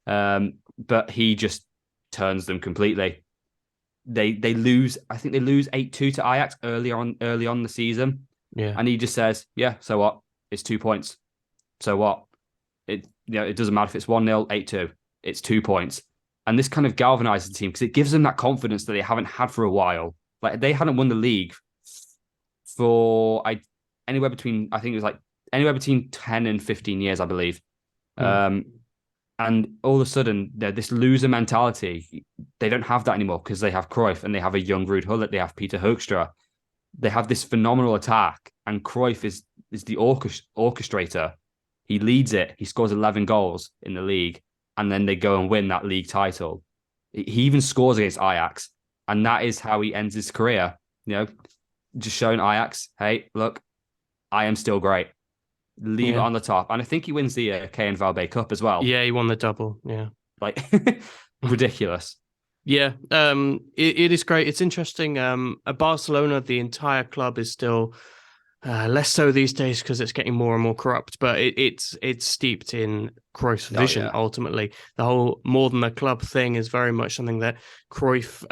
But he just turns them completely. They lose. I think they lose 8-2 to Ajax early on the season. Yeah, and he just says, "Yeah, so what? It's 2 points. So what? It doesn't matter if it's 1-0, 8-2. It's 2 points." And this kind of galvanizes the team because it gives them that confidence that they haven't had for a while. Like they hadn't won the league for anywhere between 10 and 15 years, I believe. And all of a sudden, this loser mentality, they don't have that anymore because they have Cruyff and they have a young Ruud Gullit, they have Peter Hoekstra. They have this phenomenal attack, and Cruyff is the orchestrator. He leads it. He scores 11 goals in the league, and then they go and win that league title. He even scores against Ajax, and that is how he ends his career. Just showing Ajax, hey, look, I am still great. Leave it on the top. And I think he wins the KN Valbe Cup as well. Yeah, he won the double. Yeah. Like, ridiculous. Yeah, it is great. It's interesting. At Barcelona, the entire club is still less so these days because it's getting more and more corrupt. But it's steeped in Cruyff's vision. Ultimately, the whole more than a club thing is very much something that Cruyff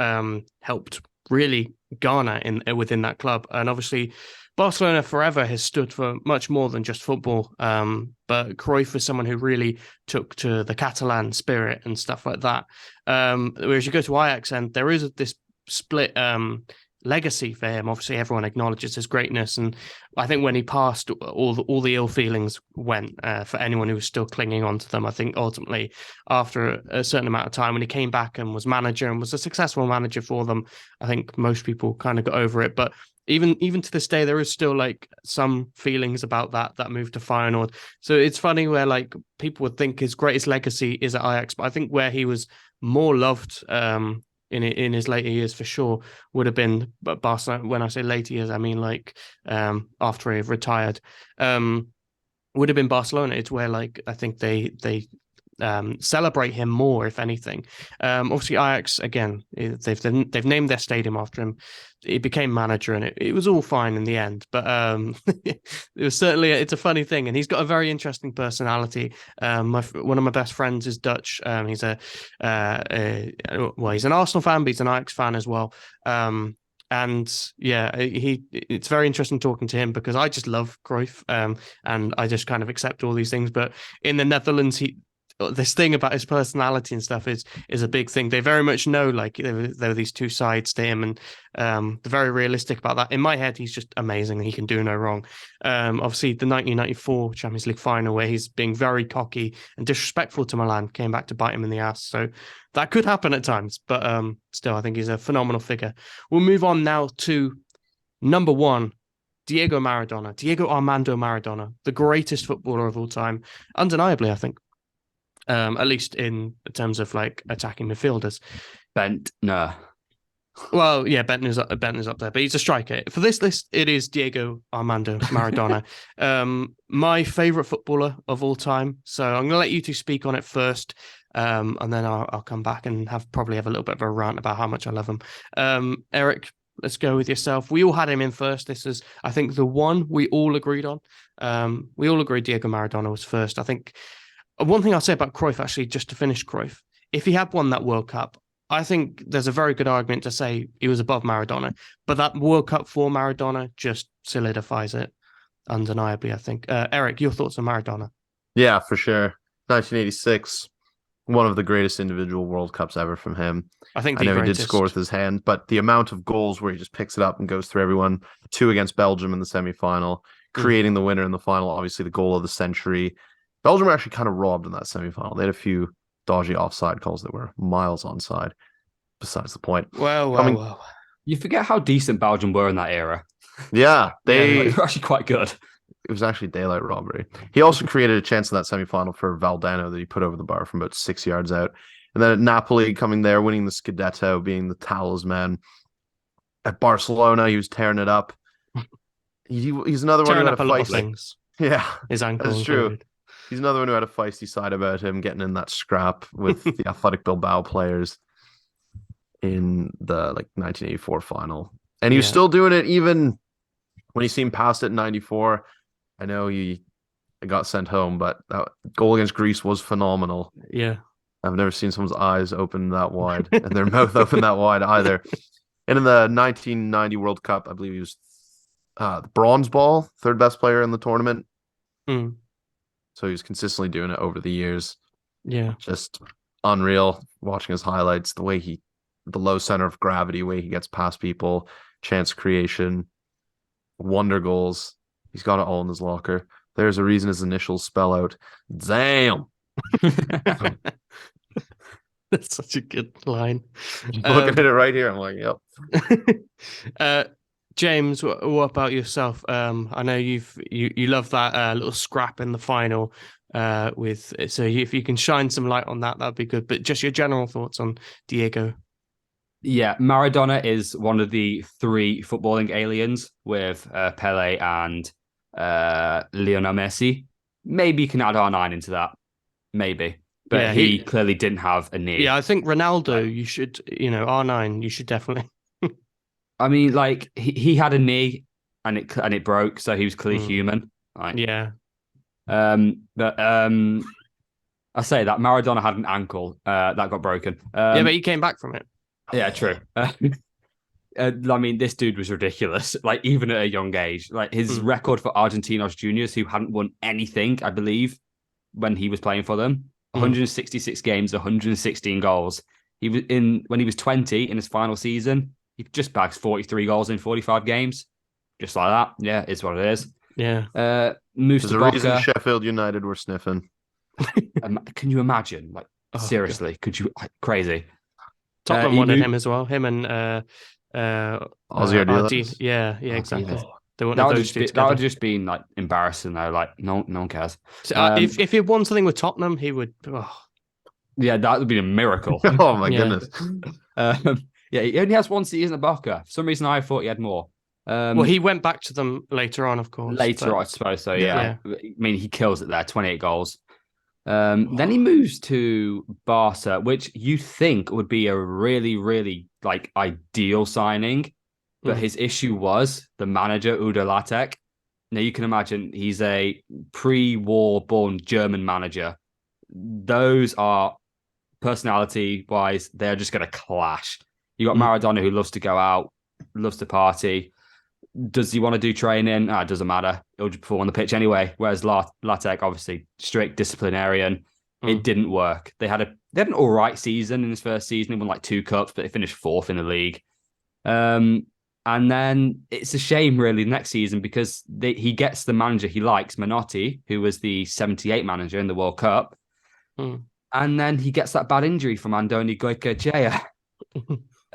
helped really garner within that club. And obviously, Barcelona forever has stood for much more than just football. But Cruyff was someone who really took to the Catalan spirit and stuff like that. Whereas you go to Ajax and there is this split legacy for him. Obviously, everyone acknowledges his greatness. And I think when he passed, all the ill feelings went for anyone who was still clinging on to them. I think ultimately, after a certain amount of time, when he came back and was manager and was a successful manager for them, I think most people kind of got over it. But even to this day, there is still like some feelings about that move to Feyenoord. So it's funny where like people would think his greatest legacy is at Ajax, but I think where he was more loved in his later years for sure would have been Barcelona. When I say later years, I mean like after he retired, would have been Barcelona. It's where like I think they celebrate him more, if anything. Obviously, Ajax again, they've named their stadium after him. He became manager, and it was all fine in the end. But it was certainly it's a funny thing, and he's got a very interesting personality. One of my best friends is Dutch. He's he's an Arsenal fan, but he's an Ajax fan as well. And yeah, it's very interesting talking to him because I just love Cruyff, and I just kind of accept all these things. But in the Netherlands, this thing about his personality and stuff is a big thing. They very much know like there are these two sides to him, and they're very realistic about that. In my head, he's just amazing. He can do no wrong. Obviously, the 1994 Champions League final where he's being very cocky and disrespectful to Milan came back to bite him in the ass. So that could happen at times, but still, I think he's a phenomenal figure. We'll move on now to number one. Diego Armando Maradona, the greatest footballer of all time, undeniably, I think. At least in terms of like attacking midfielders. Bentner. Well, yeah, Bentner's up there, but he's a striker. For this list, it is Diego Armando Maradona. My favorite footballer of all time. So I'm going to let you two speak on it first, and then I'll come back and probably have a little bit of a rant about how much I love him. Eric, let's go with yourself. We all had him in first. This is, I think, the one we all agreed on. We all agreed Diego Maradona was first. I think one thing I'll say about Cruyff, actually, just to finish Cruyff, if he had won that World Cup, I think there's a very good argument to say he was above Maradona. But that World Cup for Maradona just solidifies it undeniably, I think. Eric, your thoughts on Maradona? Yeah, for sure. 1986, one of the greatest individual World Cups ever from him. I know he did score with his hand, but the amount of goals where he just picks it up and goes through everyone, 2 against Belgium in the semi-final, creating the winner in the final, obviously the goal of the century. Belgium were actually kind of robbed in that semi-final. They had a few dodgy offside calls that were miles onside. Besides the point. Well. You forget how decent Belgium were in that era. Yeah, they were actually quite good. It was actually daylight robbery. He also created a chance in that semi-final for Valdano that he put over the bar from about 6 yards out. And then at Napoli, coming there, winning the Scudetto, being the talisman. At Barcelona, he was tearing it up. He's another one who had a feisty. Yeah, his ankle. That's true. He's another one who had a feisty side about him, getting in that scrap with the Athletic Bilbao players. in the 1984 final. And he was still doing it even when he seemed past it in 94. I know he got sent home, but that goal against Greece was phenomenal. Yeah. I've never seen someone's eyes open that wide and their mouth open that wide either. And in the 1990 World Cup, I believe he was the bronze ball, third best player in the tournament. Mm. So he was consistently doing it over the years. Yeah. Just unreal watching his highlights, the low center of gravity, way he gets past people, chance creation, wonder goals. He's got it all in his locker. There's a reason his initials spell out Damn. That's such a good line. Looking at it right here, I'm like, yep. James, what about yourself? I know you love that little scrap in the final. So if you can shine some light on that, that'd be good. But just your general thoughts on Diego. Yeah, Maradona is one of the three footballing aliens with Pele and Lionel Messi. Maybe you can add R9 into that. Maybe. But yeah, he clearly didn't have a knee. Yeah, I think Ronaldo, you should, R9, you should definitely. I mean, he had a knee and it broke, so he was clearly human. Right? Yeah. But I say that Maradona had an ankle that got broken. Yeah, but he came back from it. Yeah, true. I mean, this dude was ridiculous. Even at a young age, his record for Argentinos Juniors, who hadn't won anything, I believe, when he was playing for them, 166 games, 116 goals. He was when he was 20 in his final season. He just bags 43 goals in 45 games, just like that. Yeah, it's what it is. Yeah. There's a reason Sheffield United were sniffing. Can you imagine? Seriously, God. Could you? Crazy. Tottenham wanted him as well. Him and Ozzy. Yeah, exactly. They that would just been embarrassing though. No one cares. So, if he won something with Tottenham, he would. Oh. Yeah, that would be a miracle. Oh my goodness. Yeah, he only has one season at Barca. For some reason, I thought he had more. Well, he went back to them later on, of course. I suppose so. Yeah. I mean, he kills it there. 28 goals. Then he moves to Barca, which you think would be a really, really ideal signing. But his issue was the manager, Udo Lattek. Now you can imagine he's a pre-war born German manager. Those are personality-wise, they're just going to clash. You got Maradona, who loves to go out, loves to party. Does he want to do training? It doesn't matter. He'll just perform on the pitch anyway. Whereas Lattek, obviously, strict disciplinarian. It didn't work. They had an all right season in his first season. He won 2 cups, but they finished 4th in the league. And then it's a shame, really, next season because he gets the manager he likes, Menotti, who was the 78 manager in the World Cup. And then he gets that bad injury from Andoni Goicoechea.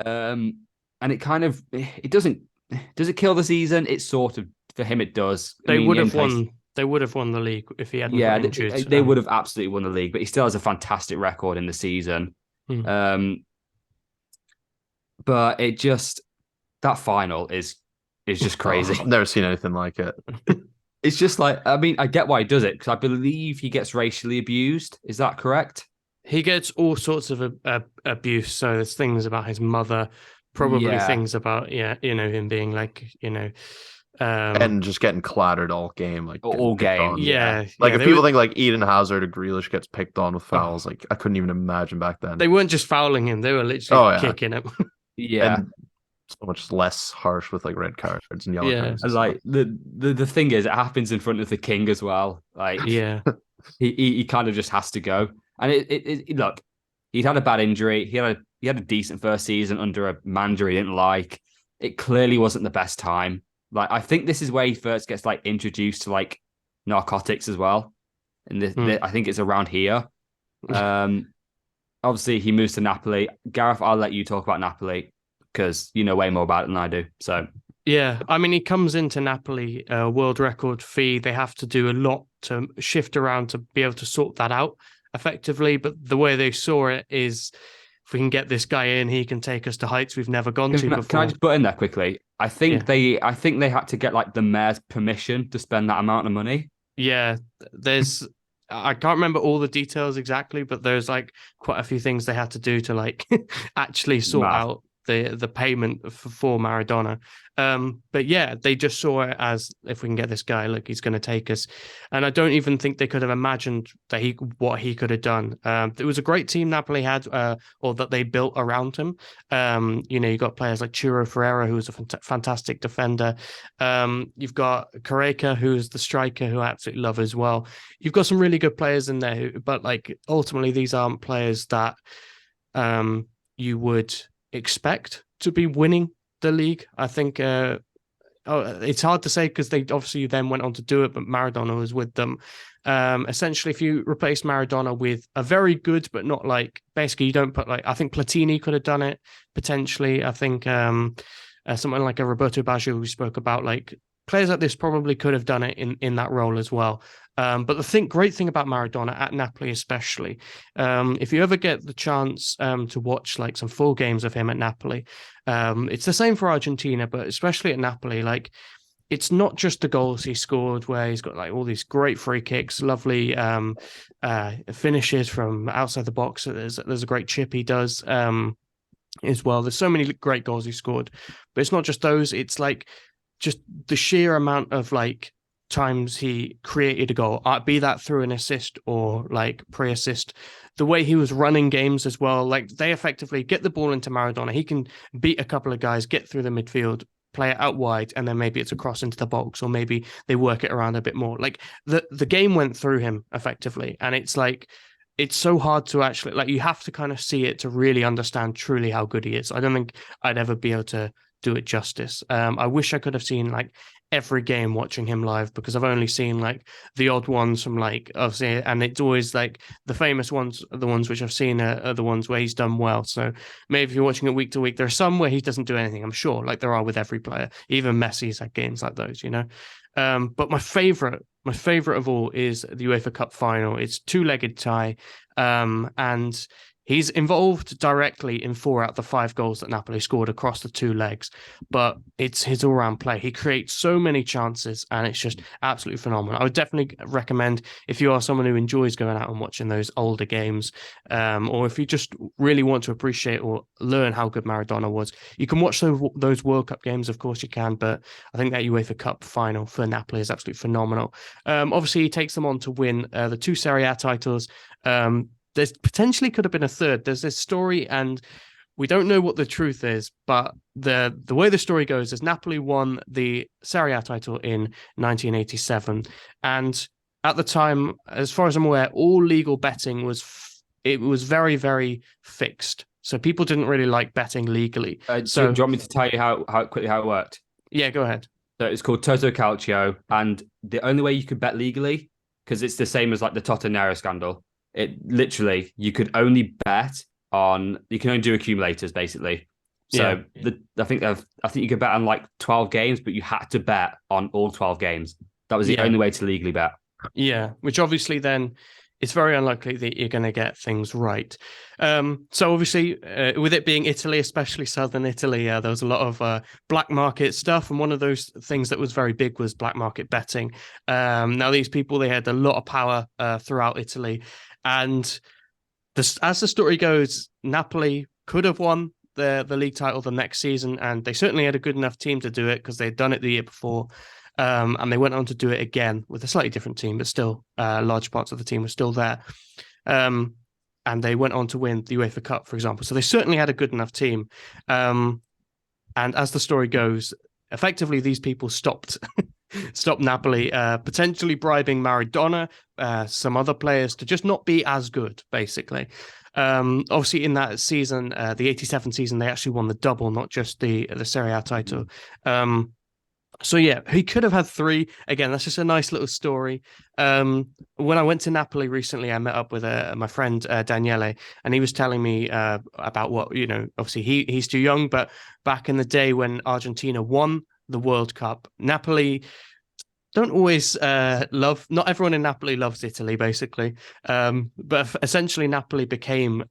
And it kind of, does it kill the season? It's sort of, for him, it does. They would have won the league if he hadn't been injured. They would have absolutely won the league, but he still has a fantastic record in the season. But it just, that final is just crazy. I've never seen anything like it. It's just I get why he does it, because I believe he gets racially abused. Is that correct? He gets all sorts of abuse. So there's things about his mother, probably things about, him being and just getting clattered all game. All game. Yeah. If people think Eden Hazard or Grealish gets picked on with fouls, I couldn't even imagine back then. They weren't just fouling him. They were literally kicking him. Yeah. And so much less harsh with red cards and yellow cards. And the thing is, it happens in front of the king as well. He kind of just has to go. And it look, he'd had a bad injury. He had a decent first season under a manager he didn't like. It clearly wasn't the best time. I think this is where he first gets introduced to narcotics as well. And I think it's around here. Obviously, he moves to Napoli. Gareth, I'll let you talk about Napoli because you know way more about it than I do. So yeah, I mean, he comes into Napoli, world record fee. They have to do a lot to shift around to be able to sort that out effectively. But the way they saw it is, if we can get this guy in, he can take us to heights we've never gone to before. Can I just put in there quickly? I think they had to get the mayor's permission to spend that amount of money. Yeah, there's I can't remember all the details exactly, but there's like quite a few things they had to do to like actually sort Mad. out the payment for Maradona. But yeah, they just saw it as, if we can get this guy, look, he's going to take us. And I don't even think they could have imagined that what he could have done. It was a great team Napoli had, or that they built around him. You got players like Churo Ferreira, who's a fantastic defender. You've got Correca, who's the striker, who I absolutely love as well. You've got some really good players in there, but like ultimately these aren't players that you would expect to be winning the league. I think it's hard to say because they obviously then went on to do it, but Maradona was with them. Essentially, if you replace Maradona with a very good, but not like, basically you don't put like, I think Platini could have done it potentially. I think someone like a Roberto Baggio we spoke about, like players like this probably could have done it in that role as well. But the great thing about Maradona at Napoli, especially, if you ever get the chance to watch like some full games of him at Napoli, it's the same for Argentina, but especially at Napoli, like it's not just the goals he scored where he's got like all these great free kicks, lovely finishes from outside the box. There's a great chip he does as well. There's so many great goals he scored, but it's not just those. It's like just the sheer amount of like times he created a goal, be that through an assist or like pre-assist. The way he was running games as well, like they effectively get the ball into Maradona. He can beat a couple of guys, get through the midfield, play it out wide, and then maybe it's a cross into the box, or maybe they work it around a bit more. Like the game went through him effectively, and it's like it's so hard to actually, like, you have to kind of see it to really understand truly how good he is. I don't think I'd ever be able to do it justice. I wish I could have seen like every game watching him live, because I've only seen like the odd ones from like, obviously, and it's always like the famous ones, the ones which I've seen are the ones where he's done well. So maybe if you're watching it week to week, there are some where he doesn't do anything, I'm sure, like there are with every player. Even Messi's had games like those, but my favorite of all is the UEFA Cup final. It's two-legged tie, and he's involved directly in 4 out of the 5 goals that Napoli scored across the 2 legs, but it's his all-round play. He creates so many chances, and it's just absolutely phenomenal. I would definitely recommend, if you are someone who enjoys going out and watching those older games, or if you just really want to appreciate or learn how good Maradona was, you can watch those World Cup games, of course you can, but I think that UEFA Cup final for Napoli is absolutely phenomenal. Obviously, he takes them on to win the 2 Serie A titles. There's potentially could have been a third. There's this story, and we don't know what the truth is, but the way the story goes is Napoli won the Serie A title in 1987, and at the time, as far as I'm aware, all legal betting was very, very fixed. So people didn't really like betting legally. Do you want me to tell you how quickly how it worked? Yeah, go ahead. So it's called Toto Calcio, and the only way you could bet legally, because it's the same as like the Tottenham scandal. It literally, you could only bet on, you can only do accumulators basically. So I think you could bet on like 12 games, but you had to bet on all 12 games. That was the only way to legally bet. Yeah, which obviously then it's very unlikely that you're going to get things right. So obviously, with it being Italy, especially southern Italy, there was a lot of black market stuff. And one of those things that was very big was black market betting. Now, these people, they had a lot of power throughout Italy. And as the story goes, Napoli could have won the league title the next season. And they certainly had a good enough team to do it because they'd done it the year before. And they went on to do it again with a slightly different team, but still large parts of the team were still there. And they went on to win the UEFA Cup, for example. So they certainly had a good enough team. And as the story goes, effectively, these people stopped Napoli, potentially bribing Maradona, some other players to just not be as good, basically. Obviously, in that season, the 87 season, they actually won the double, not just the Serie A title. So yeah, he could have had 3. Again, that's just a nice little story. When I went to Napoli recently, I met up with my friend Daniele, and he was telling me about what, obviously he's too young, but back in the day when Argentina won the World Cup, Napoli don't always not everyone in Napoli loves Italy, basically. But essentially Napoli became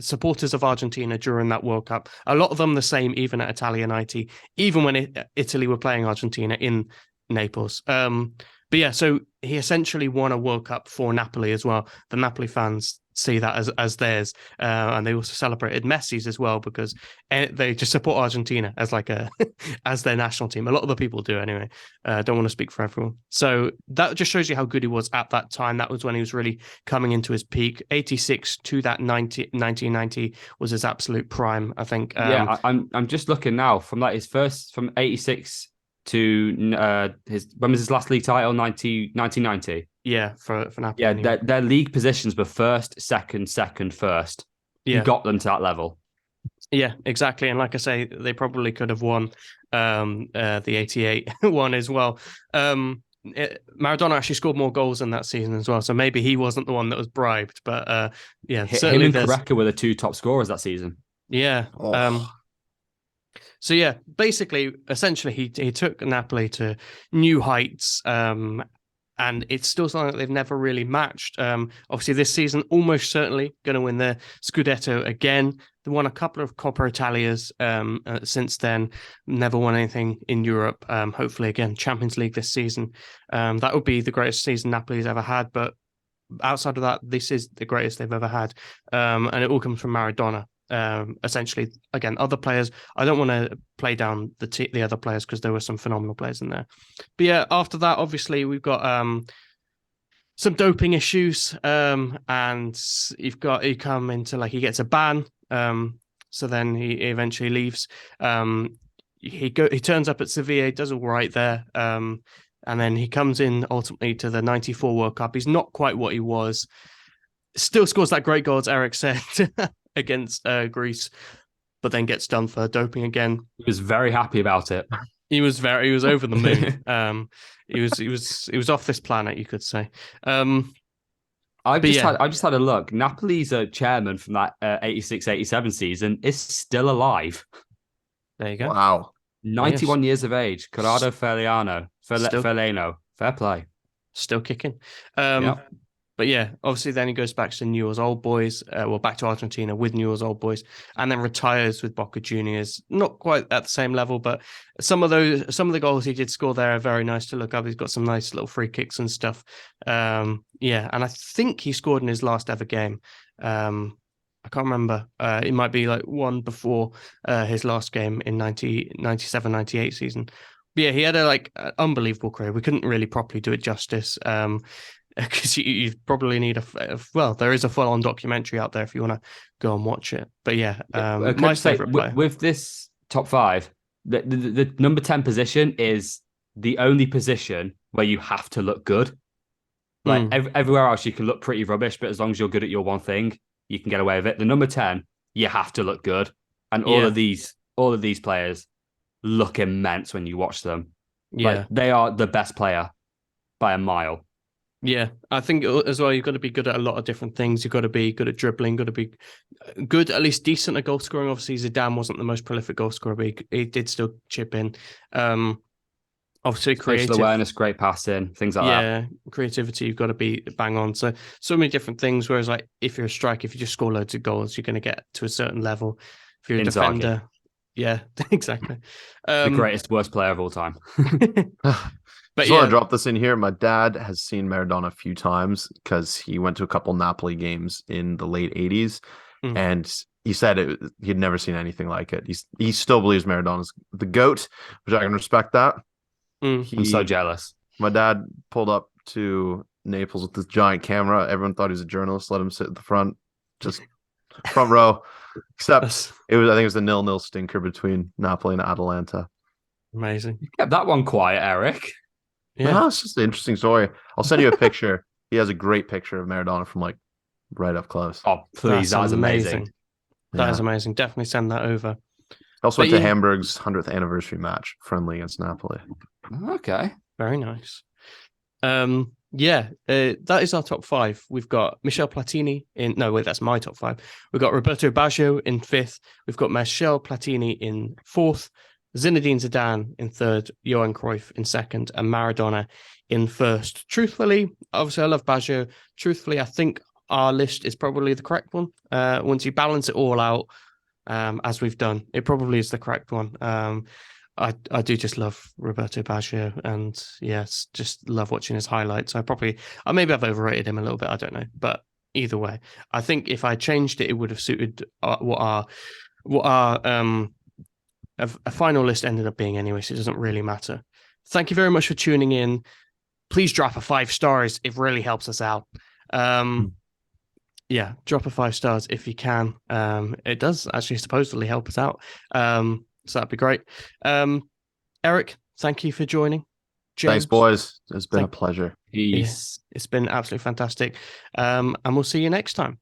supporters of Argentina during that World Cup. A lot of them the same, even at Italianiti, even when Italy were playing Argentina in Naples. But But yeah, so he essentially won a World Cup for Napoli as well. The Napoli fans see that as theirs, and they also celebrated Messi's as well because they just support Argentina as like a as their national team. A lot of the people do anyway. Don't want to speak for everyone. So that just shows you how good he was at that time. That was when he was really coming into his peak. 86 to that 1990 was his absolute prime, I think. I'm just looking now from like his first from 86 to when was his last league title? 1990. Yeah, for Napoli. Yeah, anyway. their league positions were first, second, first. Yeah. He got them to that level. Yeah, exactly. And like I say, they probably could have won the 88 one as well. Maradona actually scored more goals in that season as well. So maybe he wasn't the one that was bribed. But yeah, certainly him and Correca were the two top scorers that season. Yeah. Oh. So yeah, basically, essentially, he took Napoli to new heights, and it's still something that they've never really matched. Obviously, this season, almost certainly going to win the Scudetto again. They won a couple of Coppa Italias since then, never won anything in Europe. Hopefully, again, Champions League this season. That would be the greatest season Napoli's ever had, but outside of that, this is the greatest they've ever had. And it all comes from Maradona. Essentially, again, other players. I don't want to play down the other players because there were some phenomenal players in there. But yeah, after that, obviously, we've got some doping issues, and he come into he gets a ban. So then he eventually leaves. He turns up at Sevilla, does all right there. And then he comes in ultimately to the 94 World Cup. He's not quite what he was. Still scores that great goal, as Eric said, against Greece, but then gets done for doping again. He was very happy about it. He was over the moon. He was off this planet, you could say. I just had a look. Napoli's chairman from that 86-87 season is still alive. There you go. Wow. 91 years of age. Corrado Ferleno. Fair play. Still kicking. Yeah. But yeah, obviously then he goes back to Newell's Old Boys, back to Argentina with Newell's Old Boys, and then retires with Boca Juniors. Not quite at the same level, but some of the goals he did score there are very nice to look up. He's got some nice little free kicks and stuff. Yeah, and I think he scored in his last ever game. I can't remember. It might be one before his last game in 97-98 season. But yeah, he had an unbelievable career. We couldn't really properly do it justice. Because you probably need there is a full-on documentary out there if you want to go and watch it. But yeah, my favorite player. With this top five, the number 10 position is the only position where you have to look good. Everywhere else you can look pretty rubbish, but as long as you're good at your one thing, you can get away with it. The number 10, you have to look good, and all of these players look immense when you watch them. Yeah, they are the best player by a mile. Yeah, I think as well, you've got to be good at a lot of different things. You've got to be good at dribbling, got to be good, at least decent at goal scoring. Obviously, Zidane wasn't the most prolific goal scorer, but he did still chip in. Obviously, creative awareness, great passing, things like that. Yeah, creativity, you've got to be bang on. So many different things. Whereas, if you're a striker, if you just score loads of goals, you're going to get to a certain level. If you're a defender, yeah, exactly. The greatest, worst player of all time. But I want to drop this in here. My dad has seen Maradona a few times because he went to a couple Napoli games in the late 80s. And he said he'd never seen anything like it. He still believes Maradona's the GOAT, which I can respect that. I'm so jealous. My dad pulled up to Naples with this giant camera. Everyone thought he was a journalist. Let him sit at the front, just front row. Except I think it was the 0-0 stinker between Napoli and Atalanta. Amazing. You kept that one quiet, Eric. Yeah, no, it's just an interesting story. I'll send you a picture. He has a great picture of Maradona from right up close. Oh, please, that's amazing. That is amazing. Definitely send that over. Also went to Hamburg's 100th anniversary match, friendly against Napoli. Okay, very nice. That is our top five. We've got Michel Platini that's my top five. We've got Roberto Baggio in fifth. We've got Michel Platini in fourth. Zinedine Zidane in third, Johan Cruyff in second, and Maradona in first. Truthfully, obviously, I love Baggio. Truthfully, I think our list is probably the correct one. Once you balance it all out, as we've done, it probably is the correct one. I do just love Roberto Baggio, and yes, just love watching his highlights. Maybe I've overrated him a little bit. I don't know, but either way, I think if I changed it, it would have suited what our a final list ended up being anyway. So it doesn't really matter. Thank you very much for tuning in. Please drop a 5 stars. It really helps us out. Yeah, drop a 5 stars if you can. It does actually supposedly help us out. So that'd be great. Eric, thank you for joining. James, Thanks, boys. It's been a pleasure. Peace. It's been absolutely fantastic. And we'll see you next time.